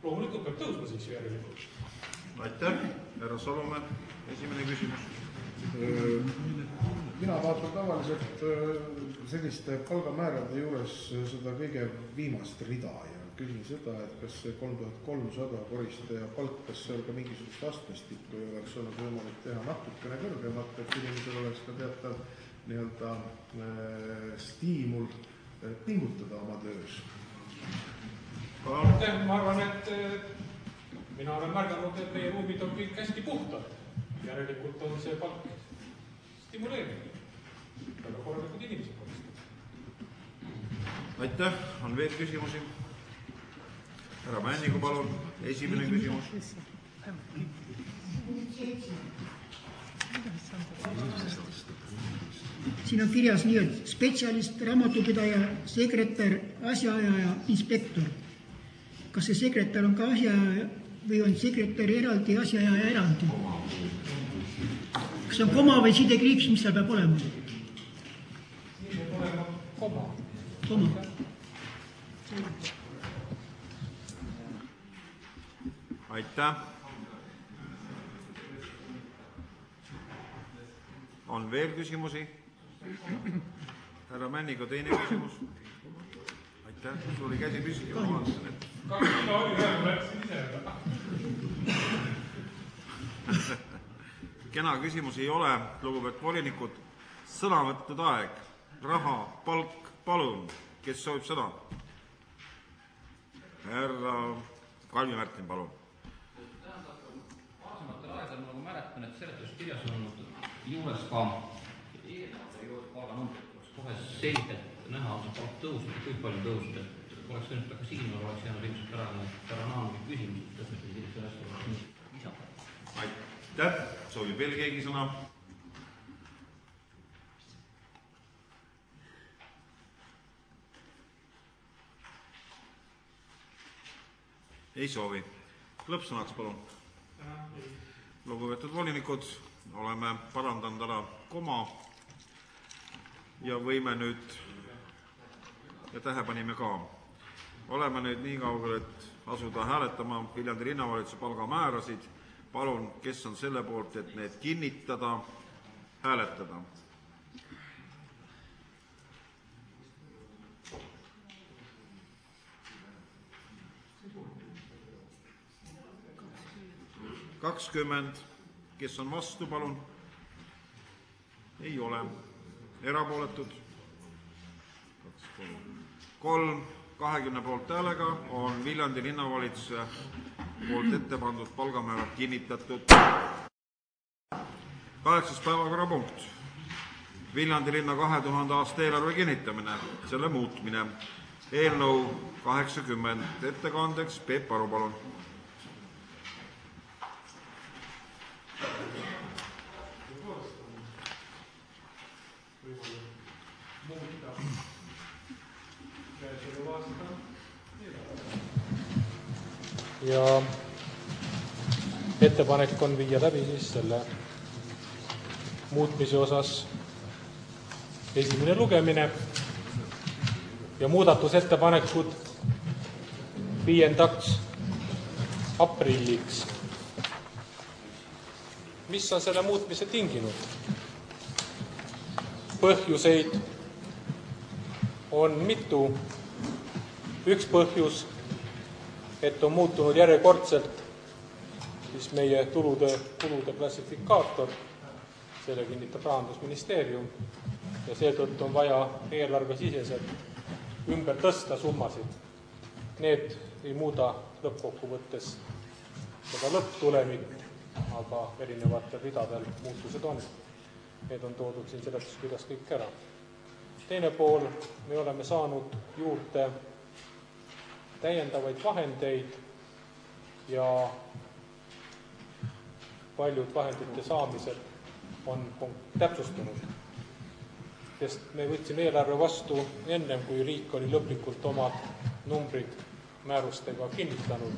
loomulikult peab tõusma siis järelikult. Aitäh. Härra Salomäe, esimene küsimus. Mina vaatan tavaliselt selliste palgamäärade juures seda kõige viimast rida ja küsin seda, et kas see 3300 koristaja palk, kas seal ka mingisugust astmestikku ei oleks olnud võimalik teha natukene kõrgemat, et inimesel oleks ka teatav nii-öelda stiimul pingutada oma töös. Ma arvan, et mina olen märganud, et meie ruumid on kõik hästi puhtad. Järelikult on see palk stimuleerinud. Väga korralikud inimesed korrastavad. Aitäh. On veel küsimusi? Härra Männiku, palun. Esimene küsimus. Siin on kirjas nii, et spetsialist, raamatupidaja, sekretär, asjaajaja, inspektor. Kas see sekretär on ka asjaajaja või on sekretär eraldi, asjaajaja eraldi? Kas see on koma või sidekriips, mis seal peab olema? Siin peab olema koma. Koma. Aitäh. On veel küsimusi? Härra Männiga teine küsimus. Aitäh. Sul oli käsi püsti. Kena küsimusi ei ole. Lugupeetud volinikud, sõnavõttude aeg. Raha, palk, palun. Kes soovib sõna? Härra Kalvi Märtin, palun. Varasematel aegadel, nagu mäletan, et seletuskirjas on olnud juures ka eelarve palganumbrid, kus kohe selgelt näha on see palk tõusnud, kui palju tõusnud, et oleks võinud ka siin, oleks jäänud ilmselt ära naamid küsimused, tõsteti sellise asja oleks lisada. Aitäh. Soovib veel keegi sõna? Ei soovi. Lõppsõnaks, palun. Lugupeetud volinikud, oleme parandanud ära koma ja võime nüüd, ja tähe panime ka, oleme nüüd nii kaugel, et asuda hääletama Viljandi linnavalitsuse palgamäärasid. Palun, kes on selle poolt, et need kinnitada, hääletada. Kakskümmend, kes on vastu, palun? Ei ole. Erapooletud? 3, 20 poolt häälega on Viljandi linnavalitsuse poolt ette pandud palgamäärad kinnitatud. 8. päevakorrapunkt. Viljandi linna 2000 aasta eelarve kinnitamine, selle muutmine. Eelnõu 80. Ettekandeks Peep Aru, palun. Ja ettepanek on viia läbi siis selle muutmise osas esimene lugemine ja muudatusettepanekud 5. aprilliks. Mis on selle muutmise tinginud? Põhjuseid on mitu. Üks põhjus, et on muutunud järjekordselt siis meie kulude klassifikaator, selle kinnitab Rahandusministeerium ja seetõttu on vaja eelarvesiseselt ümber tõsta summasid. Need ei muuda lõppkokkuvõttes seda lõpptulemit, aga erinevatel ridadel muutused on. Need on toodud siin seletuskirjas kõik ära. Teine pool, me oleme saanud juurde täiendavaid vahendeid ja paljud vahendite saamised on täpsustunud. Sest me võtsime eelarve vastu ennem, kui riik oli lõplikult omad numbrid määrustega kinnitanud.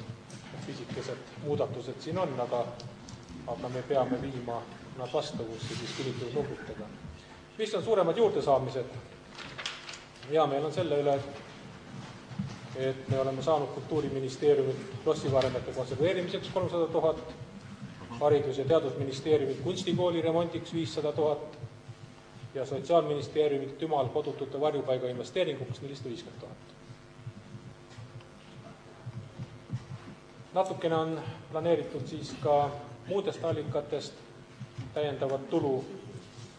Pisikesed muudatused siin on, aga me peame viima nad vastavusse siis kinnitatud numbritega. Mis on suuremad juurdesaamised? Ja meil on selle üle, et me oleme saanud Kultuuriministeeriumilt lossivaremete konserveerimiseks 300 000, Haridus- ja Teadusministeeriumilt kunstikooli remondiks 500 000 ja Sotsiaalministeeriumilt Tümal kodutute varjupaiga investeeringuks 450 000. Natukene on planeeritud siis ka muudest allikatest täiendavat tulu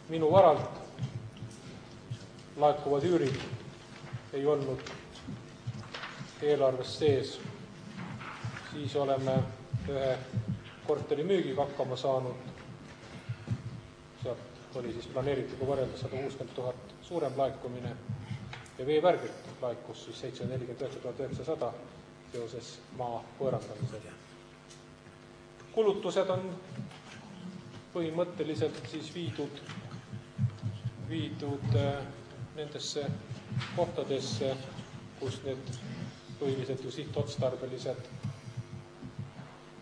minu varalt. Laekuvad üürid ei olnud eelarves sees. Siis oleme ühe korteri müügiga hakkama saanud. Sealt oli siis planeeritud võrreldes 160 000 suurem laikumine ja veevärgilt laikus siis 749 900 seoses maa võõrandamisega. Kulutused on põhimõtteliselt siis viidud nendesse kohtadesse, kus need põhiliselt ju sihtotstarbelised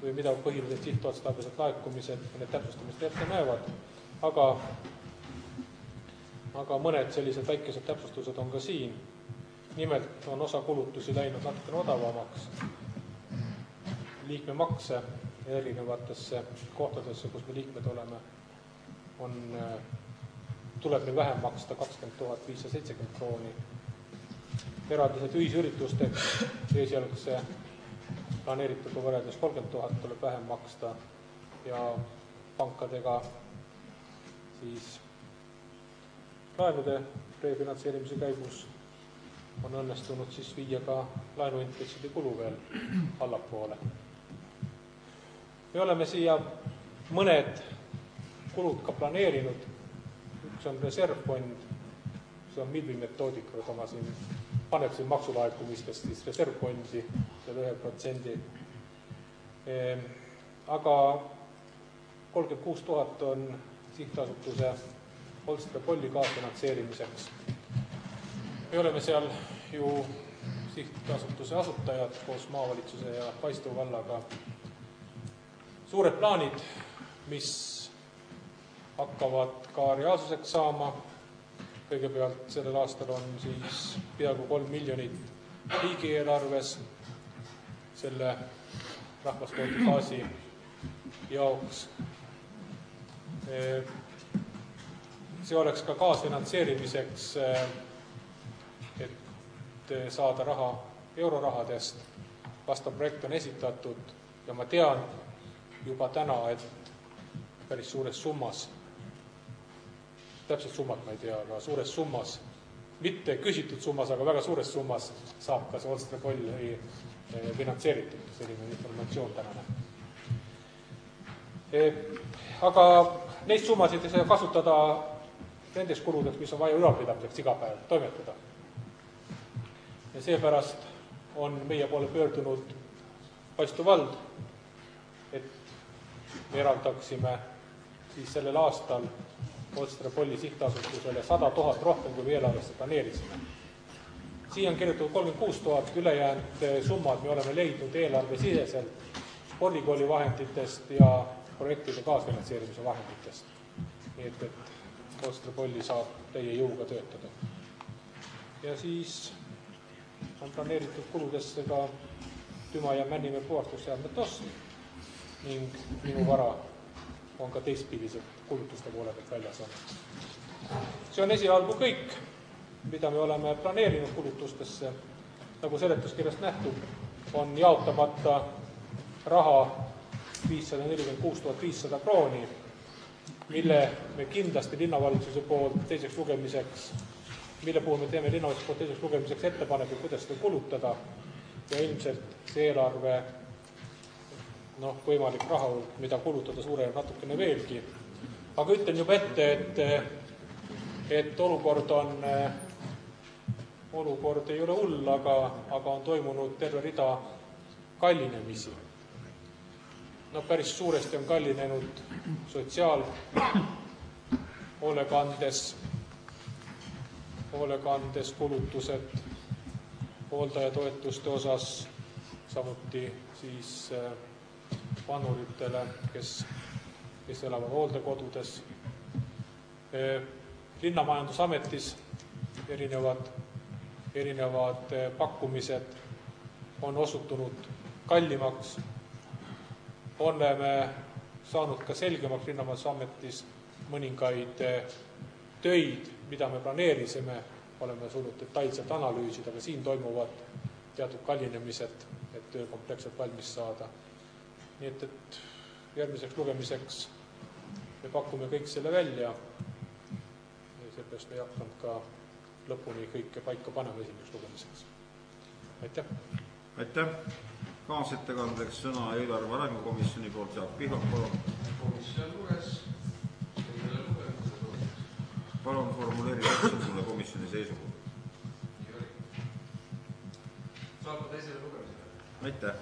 või mida põhiliselt sihtotstarbelised laekumised ja need täpsustamist ette näevad, aga mõned sellised väikesed täpsustused on ka siin. Nimelt on osa kulutusi läinud natukene odavamaks. Liikmemakse erinevatesse kohtadesse, kus me liikmed oleme, tuleb meil vähem maksta 20 570 krooni. Eraldised ühisüritusteks esialgse planeerituga võrreldes 30 000 tuleb vähem maksta ja pankadega siis laenude refinantseerimise käigus on õnnestunud siis viia ka laenuintresside kulu veel allapoole. Me oleme siia mõned kulud ka planeerinud. Üks on reservfond, see on Milvi metoodika, ma siin paneksin maksulaekumistest siis reservfondi selle 1%. Aga 36 000 on sihtasutuse Holstre Polli kaasfinantseerimiseks. Me oleme seal ju sihtasutuse asutajad koos maavalitsuse ja Paistu vallaga suured plaanid, mis hakkavad ka reaalsuseks saama. Kõigepealt sellel aastal on siis peaaegu 3 miljonit riigieelarves selle rahvaspordifaasi jaoks. See oleks ka kaasfinantseerimiseks, et saada raha eurorahadest. Vastav projekt on esitatud ja ma tean juba täna, et päris suures summas, täpselt summat ma ei tea, aga suures summas, mitte küsitud summas, aga väga suures summas saab ka see Olstre Polli finantseeritud, selline informatsioon tänane. Aga neist summasid ei saa kasutada nendes kuludeks, mis on vaja ülalpidamiseks iga päev toimetada. Ja seepärast on meie poole pöördunud Paistu vald, et me eraldaksime siis sellel aastal Olstre Polli sihtasutusele 100 000 rohkem, kui me eelarvesse planeerisime. Siia on kirjutatud 36 000, ülejäänud summad me oleme leidnud eelarve siseselt spordikooli vahenditest ja projektide kaasfinantseerimise vahenditest. Nii et Olstre Polli saab teie jõuga töötada. Ja siis on planeeritud kuludesse ka Tüma ja Männimäe puhastusseadmete ost ning minu vara on ka teistpidised kulutuste poole pealt väljas olnud. See on esialgu kõik, mida me oleme planeerinud kulutustesse. Nagu seletuskirjast nähtub, on jaotamata raha 546 500 krooni, mille me kindlasti linnavalitsuse poolt teiseks lugemiseks, mille puhul me teeme linnavalitsuse poolt teiseks lugemiseks ettepaneku, kuidas seda kulutada ja ilmselt see eelarve võimalik raha, mida kulutada suureneb natukene veelgi. Aga ütlen juba ette, et olukord ei ole hull, aga on toimunud terve rida kallinemisi. Päris suuresti on kallinenud hoolekandes kulutused hooldajatoetuste osas, samuti siis vanuritele, kes elavad hooldekodudes. Linnamajandusametis erinevad pakkumised on osutunud kallimaks. Oleme saanud ka selgemaks Linnamajandusametis mõningaid töid, mida me planeerisime, oleme suutnud detailselt analüüsida, aga siin toimuvad teatud kallinemised, et töö kompleksselt valmis saada. Nii et järgmiseks lugemiseks me pakume kõik selle välja ja seepärast me ei hakanud ka lõpuni kõike paika panema esimeseks lugemiseks. Aitäh! Aitäh! Kaasettekandeks sõna eelarve arengukomisjoni poolt Jaak Pihlak, palun. Komisjon luges, teisele lugemisele. Palun formuleeri täpselt mulle komisjoni seisukohta. Saab ka teisele lugemisele. Aitäh!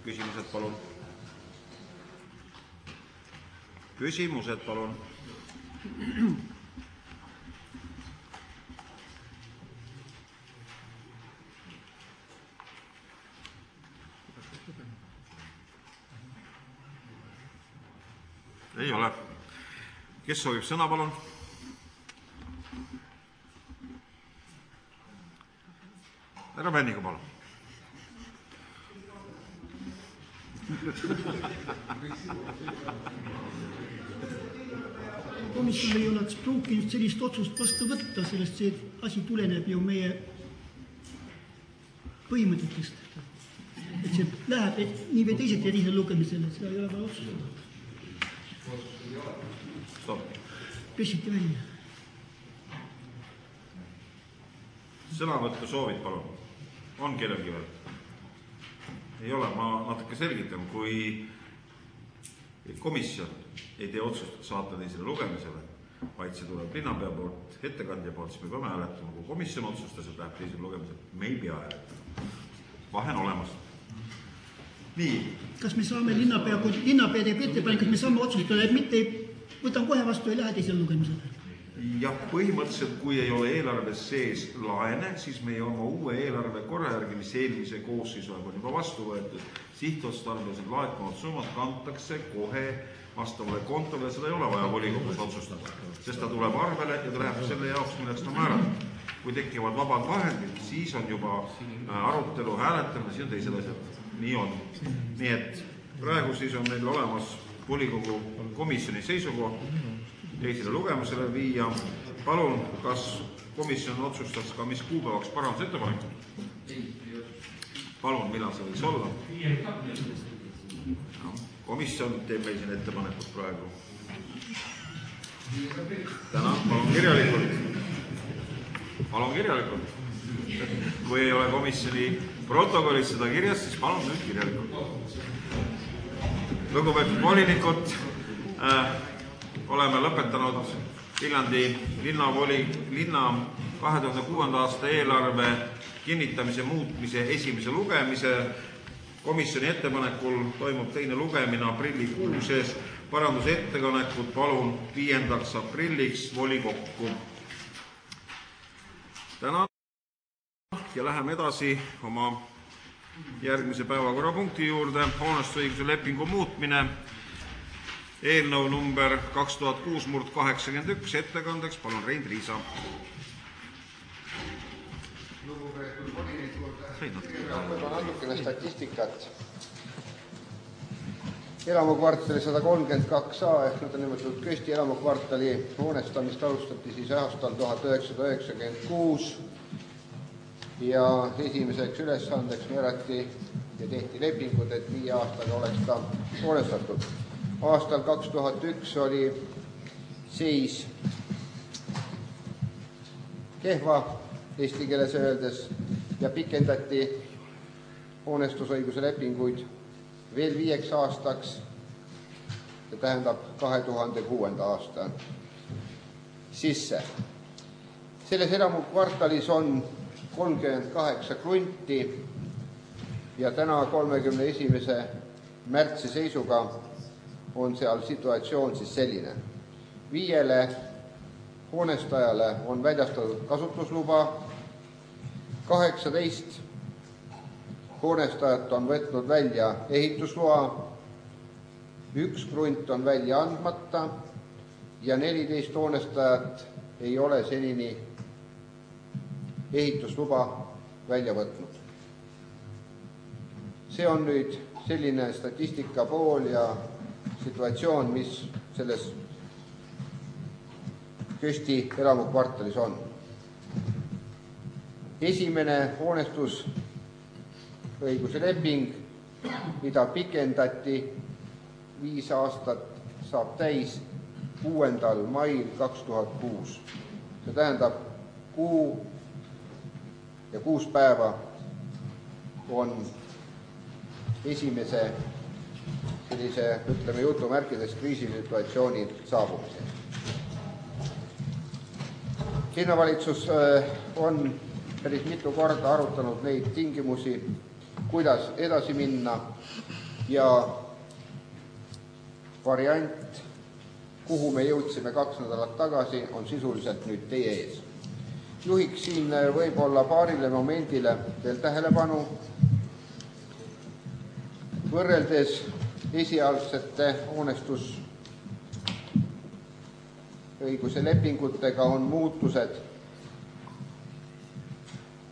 Küsimused, palun. Küsimused, palun. Ei ole. Kes soovib sõna, palun? Härra Männiga, palun. Komisjon ei oleks pruukinud sellist otsust vastu võtta, sellest see asi tuleneb ju meie põhimõtetest. Et see läheb nii või teised ja teisel lugemisele, seda ei ole vaja otsustada. Pessiti välja. Sõnavõttu soovid, palun. On kellelgi veel? Ei ole, ma natuke selgitan, kui komisjon ei tee otsust saata teisele lugemisele, vaid see tuleb linnapea poolt, ettekandja poolt, siis me peame hääletama. Kui komisjon otsustas, et läheb teisele lugemisele, me ei pea hääletama. Vahe on olemas. Nii. Kas me saame linnapea teeb ettepanek, et me saame otsustada, et mitte võtan kohe vastu, ei lähe teisele lugemisele? Jah, põhimõtteliselt, kui ei ole eelarves sees laene, siis meie oma uue eelarve korra järgi, mis eelmise koosseisu on juba vastu võetud, sihtotstarbeliselt laekuvad summad kantakse kohe vastavale kontole, seda ei ole vaja volikogus otsustada, sest ta tuleb arvele ja ta läheb selle jaoks, milleks ta määratud. Kui tekivad vabad vahendid, siis on juba arutelu, hääletamine, siis on teised asjad. Nii on. Nii et praegu siis on meil olemas volikogu komisjoni seisukoht teisele lugemisele viia. Palun, kas komisjon otsustas ka mis kuupäevaks parandusettepanekud? Palun, millal see võiks olla? No, komisjon teeb meil siin ettepanekud praegu. Tänan, palun kirjalikult. Palun kirjalikult. Kui ei ole komisjoni protokollis seda kirjas, siis palun nüüd kirjalikult. Lugupeetud volinikud, oleme lõpetanud Viljandi linna 2006. aasta eelarve kinnitamise muutmise esimese lugemise. Komisjoni ettepanekul toimub teine lugemine aprillikuuses. Parandusettepanekud palun 5. aprilliks volikokku. Tänan ja läheme edasi oma järgmise päevakorrapunkti juurde. Hoonestusõiguse lepingu muutmine. Eelnõu number 2006/81 ettekandeks palun Rein Riisa. Lugupeetud volinikud, võib-olla natukene statistikat. Elamukvartali 132A ehk nõnda nimetatud Kösti elamukvartali hoonestamist alustati siis aastal 1996 ja esimeseks ülesandeks määrati ja tehti lepingud, et 5 aastaga oleks ta hoonestatud. Aastal 2001 oli seis kehva eesti keeles öeldes ja pikendati hoonestusõiguse lepinguid veel 5 aastaks, see tähendab 2006. aasta sisse. Selles elamukvartalis on 38 krunti ja täna 31. märtsi seisuga on seal situatsioon siis selline. 5 hoonestajale on väljastatud kasutusluba, 18 hoonestajat on võtnud välja ehitusloa, 1 krunt on välja andmata ja 14 hoonestajat ei ole senini ehitusluba välja võtnud. See on nüüd selline statistika pool ja situatsioon, mis selles Kösti elamukvartalis on. Esimene hoonestusõiguse leping, mida pikendati 5 aastat, saab täis 6. mail 2006. See tähendab kuu ja 6 päeva on esimese sellise, ütleme jutumärkides, kriisisituatsiooni saabumiseks. Linnavalitsus on päris mitu korda arutanud neid tingimusi, kuidas edasi minna ja variant, kuhu me jõudsime 2 nädalat tagasi, on sisuliselt nüüd teie ees. Juhiks siin võib-olla paarile momendile veel tähelepanu. Võrreldes esialgsete hoonestusõiguse lepingutega on muutused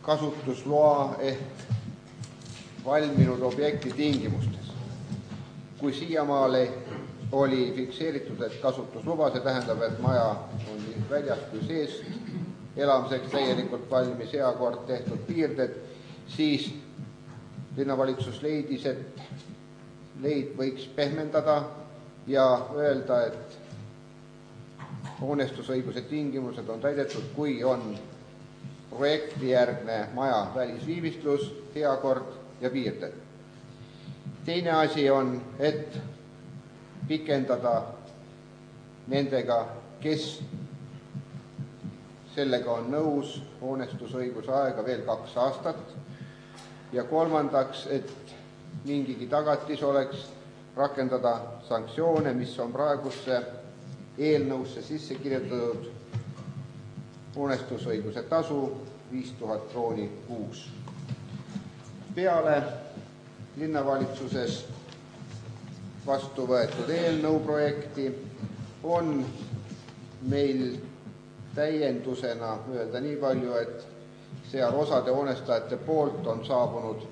kasutusloa ehk valminud objekti tingimustes. Kui siiamaale oli fikseeritud, et kasutusluba, see tähendab, et maja on nii väljas kui sees elamiseks täielikult valmis, hea kord tehtud piirded, siis linnavalitsus leidis, et neid võiks pehmendada ja öelda, et hoonestusõiguse tingimused on täidetud, kui on projektijärgne maja välisviimistlus, hea kord ja piirded. Teine asi on, et pikendada nendega, kes sellega on nõus, hoonestusõiguse aega veel 2 aastat ja kolmandaks, et mingigi tagatis oleks rakendada sanktsioone, mis on praegusse eelnõusse sisse kirjutatud hoonestusõiguse tasu 5000 krooni kuus. Peale linnavalitsuses vastu võetud eelnõu projekti on meil täiendusena öelda nii palju, et seal osade hoonestajate poolt on saabunud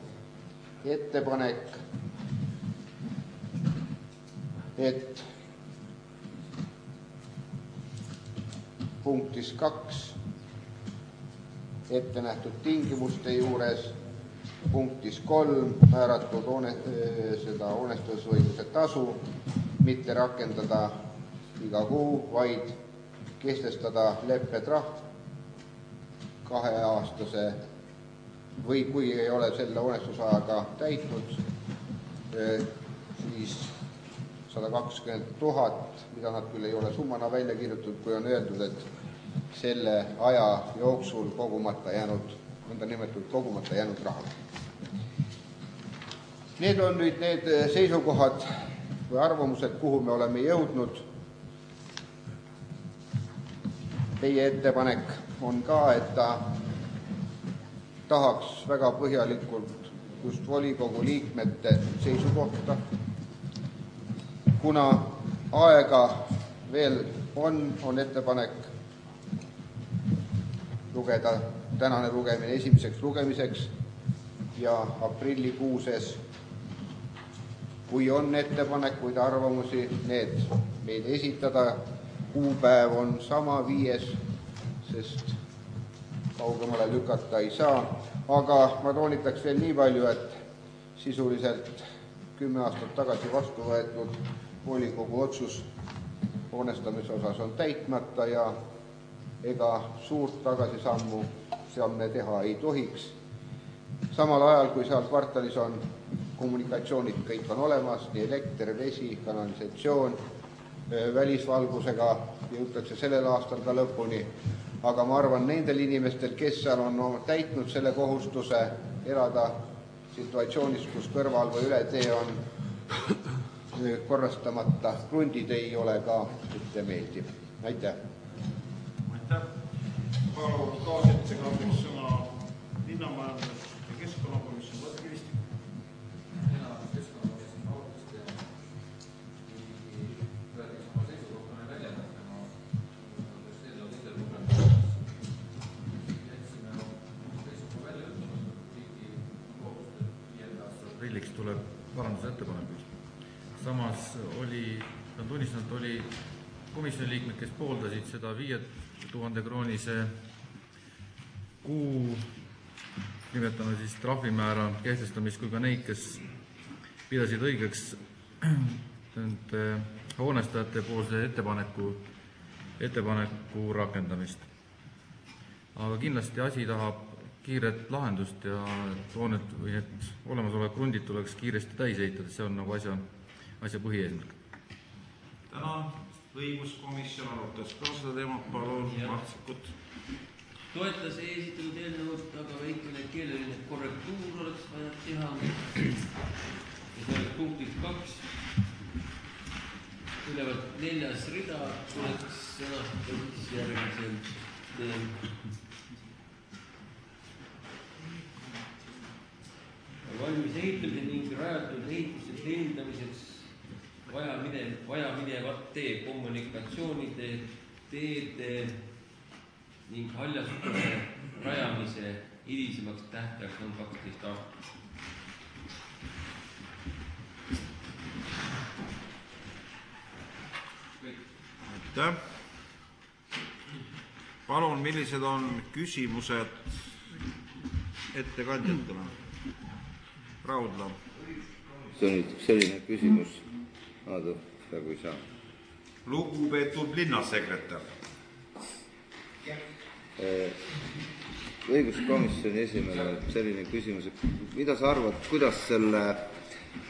ettepanek, et punktis 2 ette nähtud tingimuste juures punktis 3 määratud seda hoonestusõiguse tasu mitte rakendada iga kuu, vaid kehtestada leppetrahv 2-aastase või kui ei ole selle hoonestusajaga täitnud, siis 120 000, mida nad küll ei ole summana välja kirjutatud, kui on öeldud, et selle aja jooksul kogumata jäänud, nõndanimetatud kogumata jäänud raha. Need on nüüd need seisukohad või arvamused, kuhu me oleme jõudnud. Teie ettepanek on ka, et ta tahaks väga põhjalikult just volikogu liikmete seisukohta. Kuna aega veel on ettepanek lugeda tänane lugemine esimeseks lugemiseks ja aprillikuuses, kui on ettepanekuid, arvamusi, need meile esitada. Kuupäev on sama 5, sest kaugemale lükata ei saa, aga ma toonitaks veel nii palju, et sisuliselt 10 aastat tagasi vastu võetud volikogu otsus hoonestamise osas on täitmata ja ega suurt tagasisammu seal me teha ei tohiks. Samal ajal, kui seal kvartalis on kommunikatsioonid kõik on olemas, nii elekter, vesi, kanalisatsioon, välisvalgusega jõutakse sellel aastal ka lõpuni, aga ma arvan, nendel inimestel, kes seal on täitnud selle kohustuse elada situatsioonis, kus kõrval või üle tee on korrastamata krundid, ei ole ka mitte meeldiv. Aitäh! Aitäh! Palun kaasettekandeks sõna linnamajandus- ja keskkonnakomisjon Võtkivistik. Aprilliks tuleb parandusettepanekuid. Samas pean tunnistama, et oli komisjoni liikmed, kes pooldasid seda 5000 kroonise kuu, nimetame siis trahvimäära kehtestamist, kui ka neid, kes pidasid õigeks hoonestajate poolse ettepaneku rakendamist. Aga kindlasti asi tahab kiiret lahendust ja hoonet või et olemasolevad krundid tuleks kiiresti täis ehitada, see on nagu asja põhieesmärk. Tänan, õiguskomisjon arutas ka seda teemat, palun Martsikut. Toetas esitatud eelnõud, aga väikene keeleline korrektuur oleks vaja teha. Ja see punktis 2 ülevalt 4. rida tuleks sõnastada järgmiselt. Valmis ehitamise ning rajatud ehituse teenindamiseks vajaminevate kommunikatsioonide, teede ning haljastuse rajamise hilisemaks tähtajaks on 12 aastat. Aitäh! Palun, millised on küsimused ettekandjatele? Raudla. See on nüüd selline küsimus, praegu ei saa. Lugupeetud linnasekretär. Õiguskomisjoni esimene selline küsimus, mida sa arvad, kuidas selle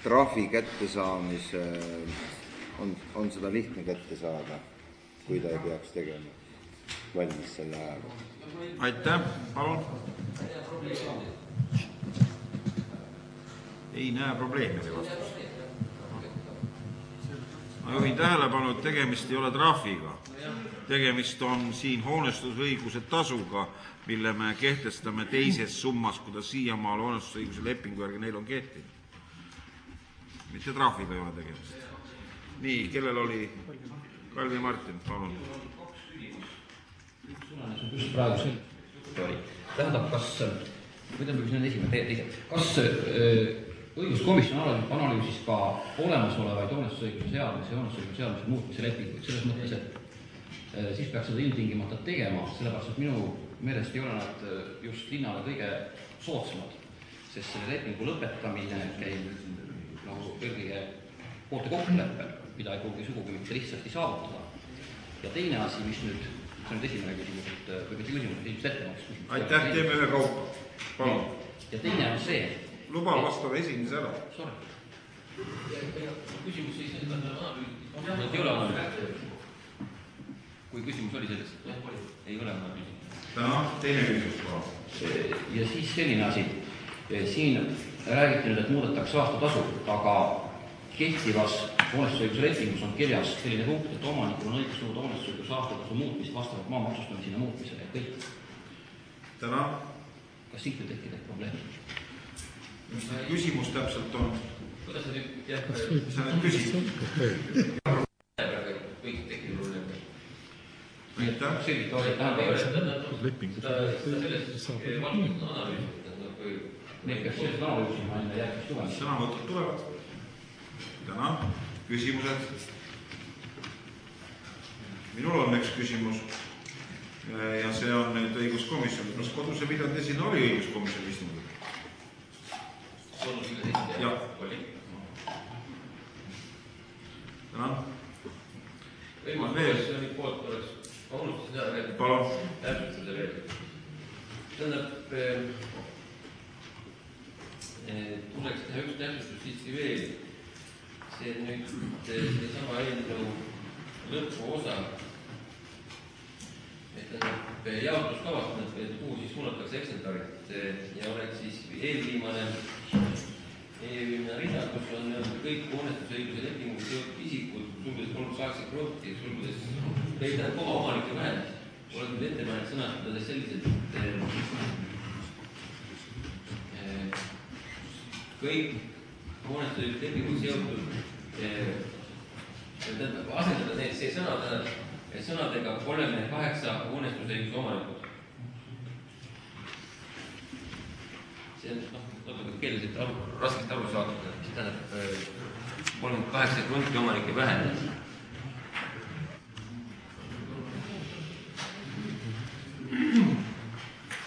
trahvi kättesaamise on seda lihtne kätte saada, kui ta ei peaks tegema valmis selle ajaga? Aitäh, palun. Ei näe probleemide vastus. Ma juhin tähelepanu, et tegemist ei ole trahviga. tegemist on siin hoonestusõiguse tasuga, mille me kehtestame teises summas, kui ta siiamaal hoonestusõiguse lepingu järgi neil on kehtinud. Mitte trahviga ei ole tegemist. Nii, kellel oli? Kalvi Martin, palun. Just praegu see oli. Tähendab, kas õiguskomisjon analüüsis ka olemasolevaid hoonestusõiguse seaduse ja hoonestusõiguse seaduse muutmise lepinguid, selles mõttes, et siis peaks seda ilmtingimata tegema, sellepärast, et minu meelest ei ole nad just linnale kõige soodsamad, sest selle lepingu lõpetamine käib nagu kõige poolte kokkuleppel, mida ei pruugi sugugi mitte lihtsalt saavutada. Ja teine asi, mis nüüd, see on esimene küsimus, või mitte küsimus, esimest ettemaks küsimus. Aitäh, teeme ühe kaupa. Palun. Ja teine on see. Luba vastava esimese ära. Sorry. Küsimus siis on analüüs. Ei ole analüüs. Kui küsimus oli sellest, ei ole analüüs. Täna teine küsimus. Ja siis selline asi. Siin räägiti nüüd, et muudetakse aastatasu, aga kehtivas hoonestusõiguse lepingus on kirjas selline punkt, et omanikul on õigus nõuda hoonestusõiguse aastatasu muutmist vastavalt maa maksustamisele muutmisele ja kõik. Täna? Kas siit nüüd tekkida probleemi? Mis küsimus täpselt on? Kuidas see nüüd jääb? Mis sa nüüd küsid? Kõik tekib probleemi. Aitäh. Selgit oli. Leping. Seda sellest valdkond analüüsib. Need, kes sellest analüüsima enne järgmist tulemist. Sõnavõtud tulevad. Täna küsimused. Minul on üks küsimus ja see on nüüd õiguskomisjon. Kas Koduse Viljandi esindaja oli õiguskomisjoni istungil? Jah. Tänan. Õiguskomisjoni poolt oleks, ma unustasin seda veel. Palun. Täpsustada veel. Tähendab, tuleks teha üks täpsustus siiski veel. See nüüd sama eelnõu lõpu osa, et jaotuskavast, kuhu siis suunatakse eksemplarid ja oleks siis eelviimane rida, kus on kõik hoonestusõiguse lepinguga seotud isikud, sulgudes 380 kroopi, sulgudes leida koha omanike vähendus. Oleks nüüd ettepanek sõnastada selliselt, kõik hoonestusõiguse lepinguga seotud asendada see sõnadega 38 hoonestusõiguse omanikud. See on natuke keeliselt raskesti aru saada, mis tähendab 38 krunti omanike vähendamist.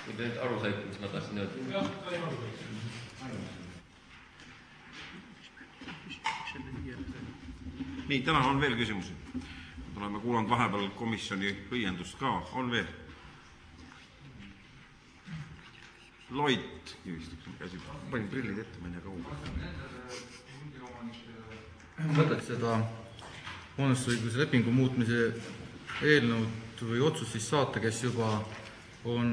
Kui te nüüd aru saite, mis ma tahtsin öelda? Jah, sai aru. Nii, täna on veel küsimusi. Oleme kuulanud vahepeal komisjoni õiendust ka. On veel? Loit kivistakse käsi. Panin prillid ette, ma ei tea kaua. Mõtled seda hoonestusõiguse lepingu muutmise eelnõud või otsus siis saata, kes juba on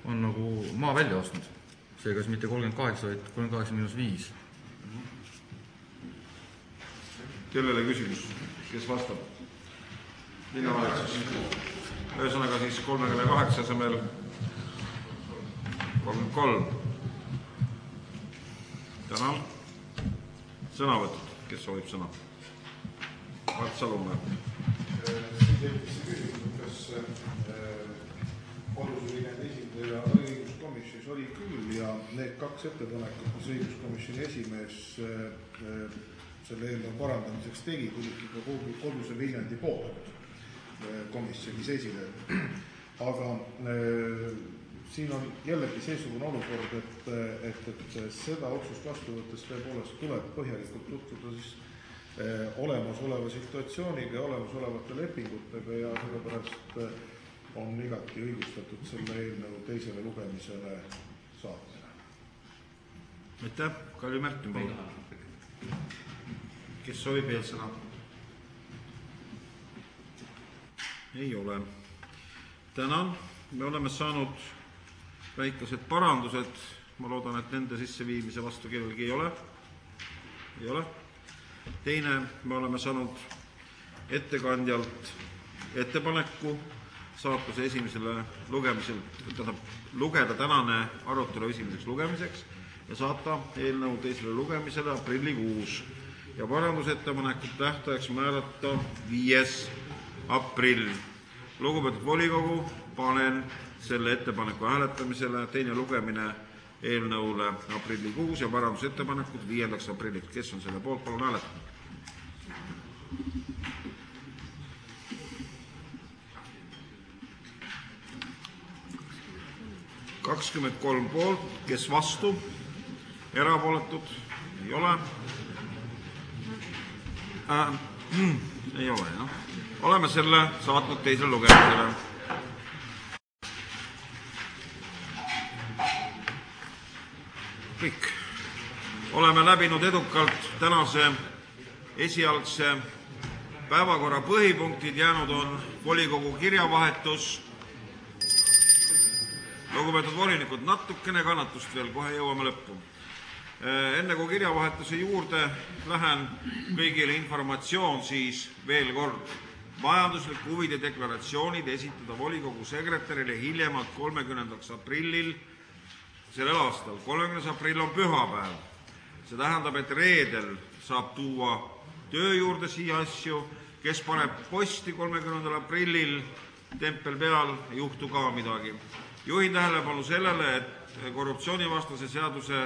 nagu maa välja ostnud. See kas mitte 38, vaid 38-5. Kellele küsimus? Kes vastab? Linnavalitsus. Ühesõnaga siis 38 asemel 33. Tänan. Sõnavõtud. Kes soovib sõna? Mart Salumäe. Kas Koduse Viljandi esindaja õiguskomisjonis oli küll ja need kaks ettepanekut, mis õiguskomisjoni esimees selle eelnõu parandamiseks tegi, tulidki ka Koduse Viljandi poolt komisjonis esile. Aga siin on jällegi seesugune olukord, et seda otsust vastu võttes tõepoolest tuleb põhjalikult tutvuda siis olemasoleva situatsiooniga ja olemasolevate lepingutega ja sellepärast on igati õigustatud selle eelnõu teisele lugemisele saatmine. Aitäh, Kalvi Märtin, palun. Kes soovib veel sõna? Ei ole. Tänan. Me oleme saanud väikesed parandused. Ma loodan, et nende sisseviimise vastu kellelgi ei ole. Ei ole. Teine, me oleme saanud ettekandjalt ettepaneku saata see esimesele lugemisel, lugeda tänane arutelu esimeseks lugemiseks ja saata eelnõu teisele lugemisele aprillikuus ja parandusettepanekut tähtajaks määrata 5. aprill. Lugupeetud volikogu, panen selle ettepaneku hääletamisele, teine lugemine eelnõule aprillikuus ja parandusettepanekud 5. aprilliks. Kes on selle poolt, palun hääletada. ...23 poolt, kes vastu, erapooletud, ei ole. Ei ole, jah. Oleme selle saatnud teisele lugemisele. Kõik. Oleme läbinud edukalt tänase esialgse päevakorra põhipunktid, jäänud on volikogu kirjavahetus. Lugupeetud volinikud, natukene kannatust veel, kohe jõuame lõppu. Enne kui kirjavahetuse juurde lähen, kõigile informatsioon siis veel kord. Majandusliku huvide deklaratsioonid esitada volikogu sekretärile hiljemalt 30. aprillil sellel aastal. 30. aprill on pühapäev. See tähendab, et reedel saab tuua töö juurde siia asju. Kes paneb posti 30. aprillil tempel peal, ei juhtu ka midagi. Juhin tähelepanu sellele, et korruptsioonivastase seaduse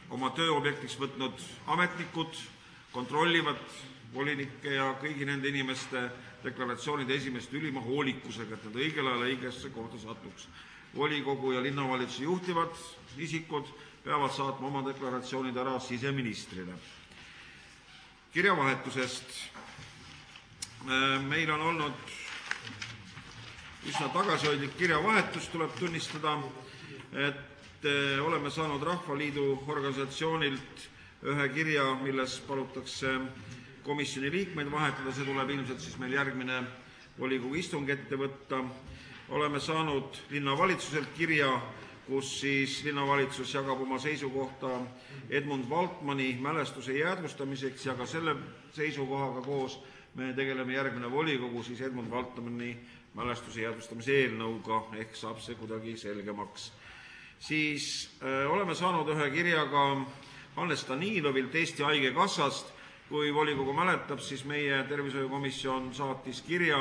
oma tööobjektiks võtnud ametnikud kontrollivad volinike ja kõigi nende inimeste deklaratsioonide esimest ülima hoolikusega, et nad õigel ajal õigesse kohta satuks. Volikogu ja linnavalitsuse juhtivad isikud peavad saatma oma deklaratsioonid ära siseministrile. Kirjavahetusest. Meil on olnud üsna tagasihoidlik kirjavahetus, tuleb tunnistada, et oleme saanud Rahvaliidu organisatsioonilt ühe kirja, milles palutakse komisjoni liikmeid vahetada, see tuleb ilmselt siis meil järgmine volikogu istung ette võtta. Oleme saanud linnavalitsuselt kirja, kus siis linnavalitsus jagab oma seisukohta Edmund Valtmani mälestuse jäädvustamiseks ja ka selle seisukohaga koos me tegeleme järgmine volikogu siis Edmund Valtmani mälestuse jäädvustamise eelnõuga, ehk saab see kuidagi selgemaks. Siis oleme saanud ühe kirjaga Hannes Danilovilt Eesti Haigekassast. Kui volikogu mäletab, siis meie tervishoiukomisjon saatis kirja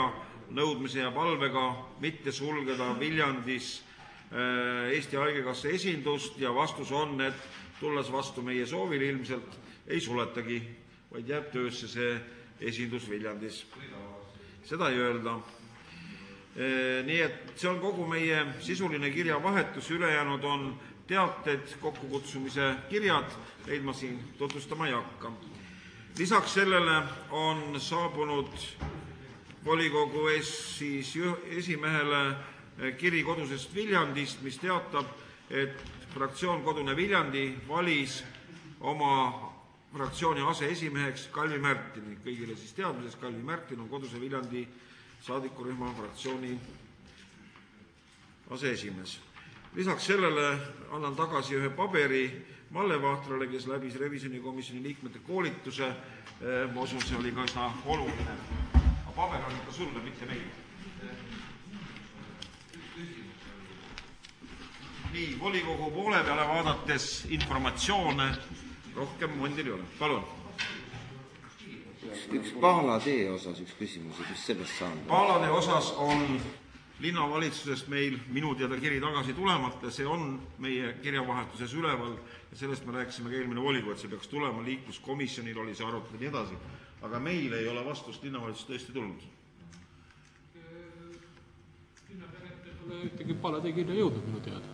nõudmise ja palvega mitte sulgeda Viljandis Eesti Haigekassa esindust ja vastus on, et tulles vastu meie soovile ilmselt ei suletagi, vaid jääb töösse see esindus Viljandis. Seda ei öelda. Nii et see on kogu meie sisuline kirjavahetus, ülejäänud on teated, kokkukutsumise kirjad, neid ma siin tutvustama ei hakka. Lisaks sellele on saabunud volikogu esimehele kiri kodusest Viljandist, mis teatab, et fraktsioon Kodune Viljandi valis oma fraktsiooni aseesimeheks Kalvi Märtini. Kõigile siis teadmiseks, Kalvi Märtin on Koduse Viljandi saadikurühma fraktsiooni aseesimees. Lisaks sellele annan tagasi ühe paberi Malle Vahtrale, kes läbis revisjonikomisjoni liikmete koolituse. Ma usun, see oli ka üsna oluline. Aga paber on ikka sulle, mitte meile. Nii, volikogu poole peale vaadates informatsioone rohkem mondil ei ole. Palun. Üks Pahlatee osas üks küsimus, mis sellest saanud? Pahlatee osas on linnavalitsusest meil minu teada kiri tagasi tulemata, see on meie kirjavahetuses üleval ja sellest me rääkisime ka eelmine volikogu, et see peaks tulema, liikluskomisjonil oli see arutelu nii edasi, aga meil ei ole vastust linnavalitsus tõesti tulnud. Ühtegi Pahlatee kirja jõudnud minu teada.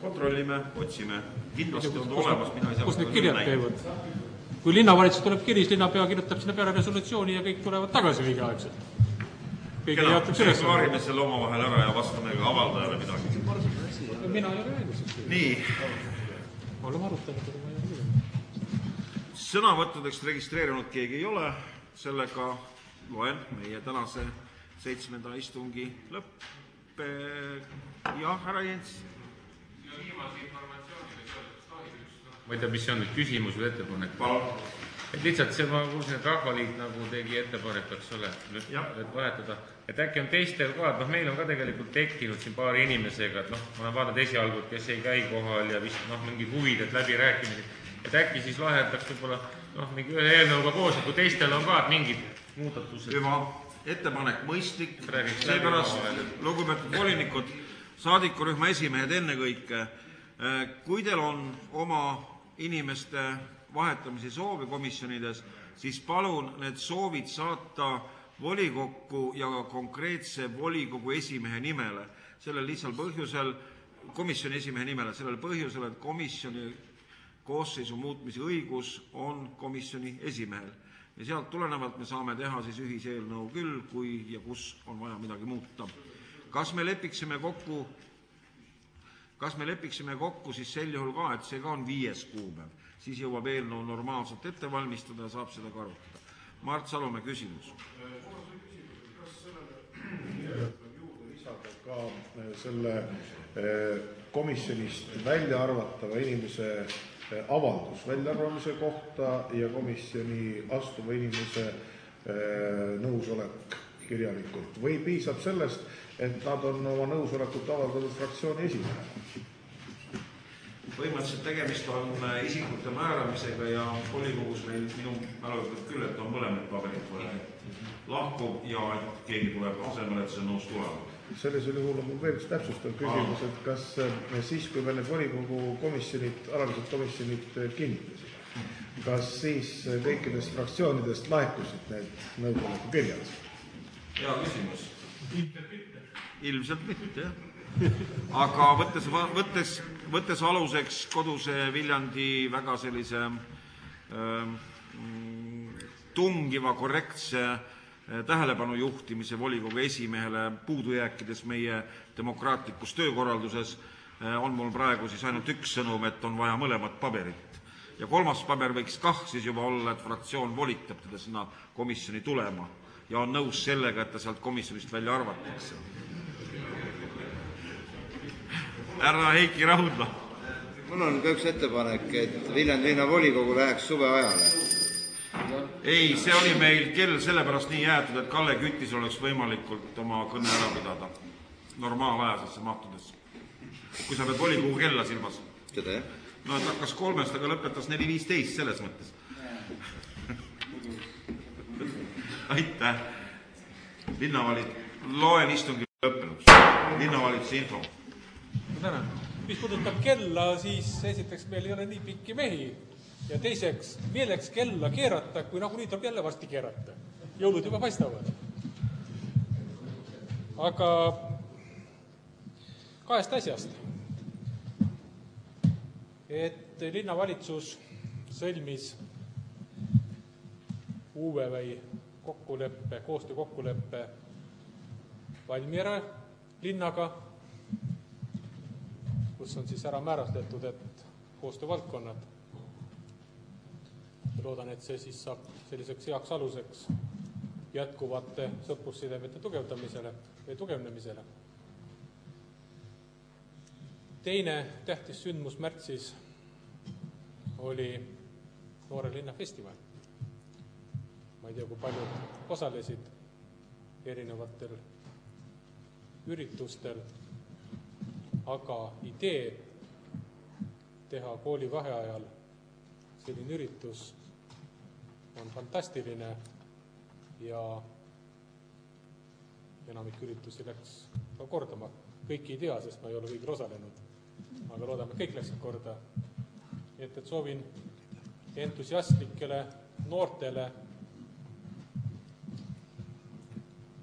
Kontrollime, otsime, kindlasti on olemas, mina ei saa. Kus need kirjad käivad? Kui linnavalitsus tuleb kiri, siis linnapea kirjutab sinna peale resolutsiooni ja kõik tulevad tagasi õigeaegselt. Klaarime selle omavahel ära ja vastame ka avaldajale midagi. Mina ei ole öelnud. Nii. Oleme arutanud. Sõnavõttudeks registreerunud keegi ei ole. Sellega loen meie tänase 7. istungi lõpp. Jah, härra Jens. Ma ei tea, mis see on nüüd küsimus või ettepanek. Et lihtsalt see, ma kuulsin, et Rahvaliit nagu tegi ettepaneku, eks ole, et vahetada. Et äkki on teistel ka, et meil on ka tegelikult tekkinud siin paari inimesega, et ma olen vaadanud esialgu, et kes ei käi kohal ja vist mingid huvid, et läbi rääkimine. Et äkki siis lahendaks võib-olla mingi ühe eelnõuga koos, et kui teistel on ka mingid muudatused. Hüva, ettepanek mõistlik, seepärast lugupeetud volinikud, saadikurühma esimehed ennekõike, kui teil on oma inimeste vahetamise soovi komisjonides, siis palun need soovid saata volikokku ja konkreetse volikogu esimehe nimele. Sellel lihtsal põhjusel, komisjoni esimehe nimele, sellel põhjusel, et komisjoni koosseisu muutmise õigus on komisjoni esimehel. Ja sealt tulenevalt me saame teha siis ühiseelnõu küll, kui ja kus on vaja midagi muuta. Kas me lepiksime kokku siis sel juhul ka, et see ka on 5. kuupäev, siis jõuab eelnõu normaalselt ette valmistada ja saab seda ka arutada. Mart Salumäe küsimus. Kas sellele juurde lisada ka selle komisjonist välja arvatava inimese avaldus väljaarvamise kohta ja komisjoni astuva inimese nõusolek kirjalikult või piisab sellest, et nad on oma nõusolekut avaldanud fraktsiooni esimehele? Põhimõtteliselt tegemist on isikute määramisega ja volikogus meil minu mälutab küll, et on mõlemad paberid lahkub ja keegi tuleb asemele, et see nõus tulema. Sellisel juhul on mul veel üks täpsustav küsimus, et kas siis, kui me need volikogu komisjonid, alalised komisjonid kinnitasid, kas siis kõikidest fraktsioonidest laekusid need nõusoleku kirjad? Hea küsimus. Ilmselt mitte, jah. Aga võttes aluseks koduse Viljandi väga sellise tungiva, korrektse tähelepanu juhtimise volikogu esimehele puudujääkides meie demokraatlikus töökorralduses, on mul praegu siis ainult üks sõnum, et on vaja mõlemat paberit. Ja 3. paber võiks siis juba olla, et fraktsioon volitab teda sinna komisjoni tulema ja on nõus sellega, et ta sealt komisjonist välja arvatakse. Härra Heiki Raudla. Mul on ka üks ettepanek, et Viljandi linna volikogu läheks suveajale. Ei, see oli meil kell sellepärast nii jäetud, et Kalle Kütis oleks võimalikult oma kõne ära pidada normaalajasesse mahtudes. Kui sa pead volikogu kella silmas. Seda, jah? No, et hakkas 3, aga lõpetas 4:15 selles mõttes. Aitäh. Loen istungi lõppenuks. Linnavalitsuse info. Tänan. Mis puudutab kella, siis esiteks meil ei ole nii pikki mehi ja teiseks milleks kella keerata, kui nagunii tuleb jälle varsti keerata. Jõulud juba paistavad. Aga 2 asjast. Et linnavalitsus sõlmis uue või koostöökokkuleppe Valmiera linnaga, kus on siis ära määratletud, et koostöövaldkonnad. Loodan, et see siis saab selliseks heaks aluseks jätkuvate sõprussidemete tugevnemisele. Teine tähtis sündmus märtsis oli Noore linna festival. Ma ei tea, kui paljud osalesid erinevatel üritustel, aga idee teha kooli vaheajal selline üritus on fantastiline ja enamik üritusi läks ka kordama. Kõiki ei tea, sest ma ei ole kõigil osalenud, aga loodame, kõik läksid korda. Et soovin entusiastlikele noortele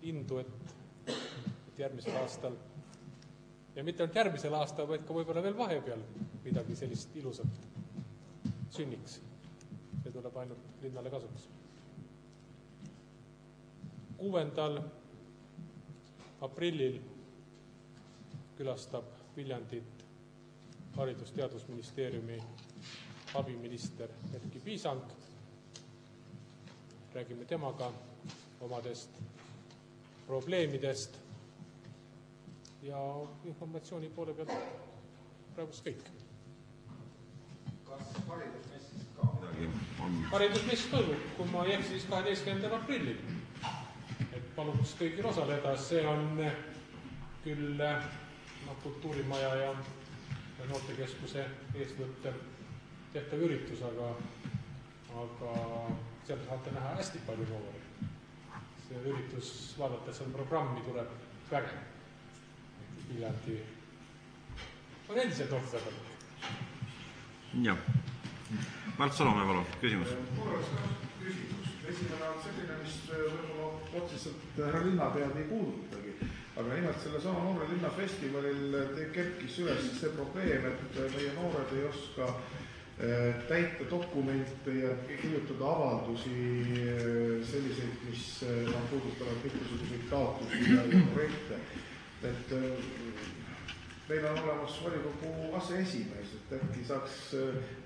indu, et järgmisel aastal ja mitte ainult järgmisel aastal, vaid ka võib-olla veel vahepeal midagi sellist ilusat sünniks. See tuleb ainult linnale kasuks. 6. aprillil külastab Viljandit Haridus-Teadusministeeriumi abiminister Erki Piisang. Räägime temaga omadest probleemidest ja informatsiooni poole pealt praegust kõik. Kas haridusmessist ka midagi? ikkagi on. haridusmess toimub, kui ma ei eksi, siis 12. aprillil. Et paluks kõigil osaleda, see on küll kultuurimaja ja noortekeskuse eestvõttel tehtav üritus, aga seal saate näha hästi palju noori. See üritus, vaadates on programmi, tuleb vägev. Viljandi on endiselt noortesõbralik. Jah. Mart Salome, palun, küsimus. Küsimus. Esimene on selline, mis võib-olla otseselt härra linnapead ei puudutagi. Aga nimelt selle sama Noore linna festivalil kerkis üles see probleem, et meie noored ei oska täita dokumente ja kirjutada avaldusi selliseid, mis puudutavad mitmesuguseid taotlusi ja projekte. Et meil on olemas volikogu aseesimees, et äkki saaks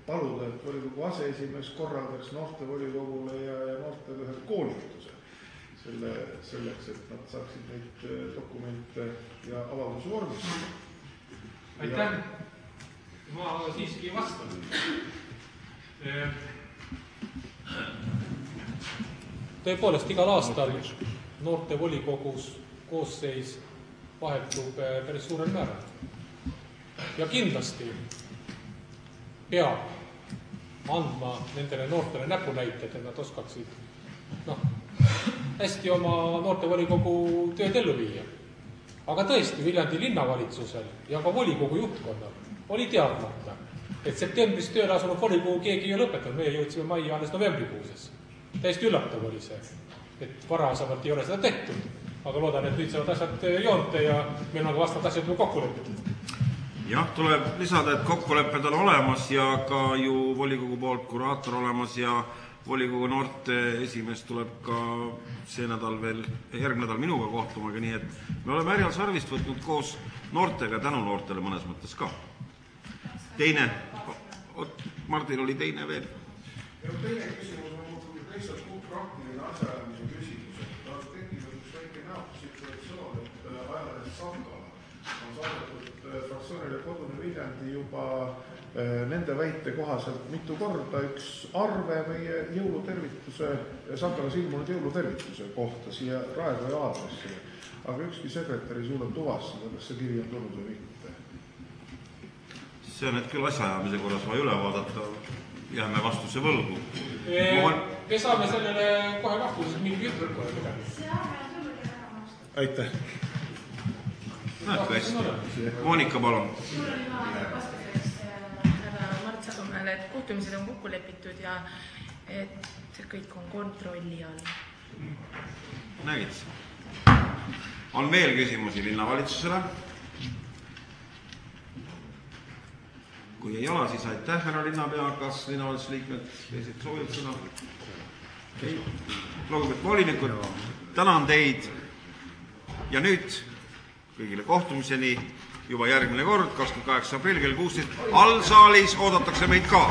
paluda, et volikogu aseesimees korraldaks noortevolikogule ja noortele ühe koolituse selleks, et nad saaksid neid dokumente ja avaldusi vormistada. Aitäh! Ma siiski vastan. Tõepoolest, igal aastal noortevolikogus koosseis vahetub päris suurel määral. Ja kindlasti peab andma nendele noortele näpunäited, et nad oskaksid hästi oma noortevolikogu tööd ellu viia. Aga tõesti, Viljandi linnavalitsusel ja ka volikogu juhtkonnal oli teadmata, et septembris tööle asunud volikogu keegi ei lõpetanud, meie jõudsime majja alles novembrikuuses. Täiesti üllatav oli see, et varasemalt ei ole seda tehtud, aga loodan, et nüüd saavad asjad joonte ja meil on ka vastavad asjad kokku lepitud. Jah, tuleb lisada, et kokkulepped on olemas ja ka ju volikogu poolt kuraator olemas ja volikogu noorte esimees tuleb ka see nädal veel, järgmine nädal minuga kohtumaga, nii et me oleme Härjal Sarvist võtnud koos noortega, tänu noortele mõnes mõttes ka. Teine, Mardil oli teine veel. Teine küsimus on lihtsalt praktiline asjaajamise küsimus, et on tekkinud üks väike näotusituatsioon, et ajalehes Sankala on saadetud fraktsioonile Kodune Viljandi juba nende väite kohaselt mitu korda üks arve meie jõulutervituse, Sankalas ilmunud jõulutervituse kohta siia Raekoja aadressile, aga ükski sekretär ei suuda tuvastada, kas see kiri on tulnud või mitte. See on küll asjaajamise korras vaja üle vaadata, jääme vastuse võlgu. Me saame sellele kohe vastuses mingi ütleb kohe midagi. Aitäh. Näed hästi. Monika, palun. Salomele, et kohtumised on kokku lepitud ja et kõik on kontrolli all. Nägid? On veel küsimusi linnavalitsusele? Kui ei ole, siis aitäh, härra linnapea, kas linnavalitsusliikmed teised soovivad sõna? Lugupeetud volinikud, tänan teid ja nüüd kõigile kohtumiseni juba järgmine kord, 28. aprill kell 16 allsaalis oodatakse meid ka.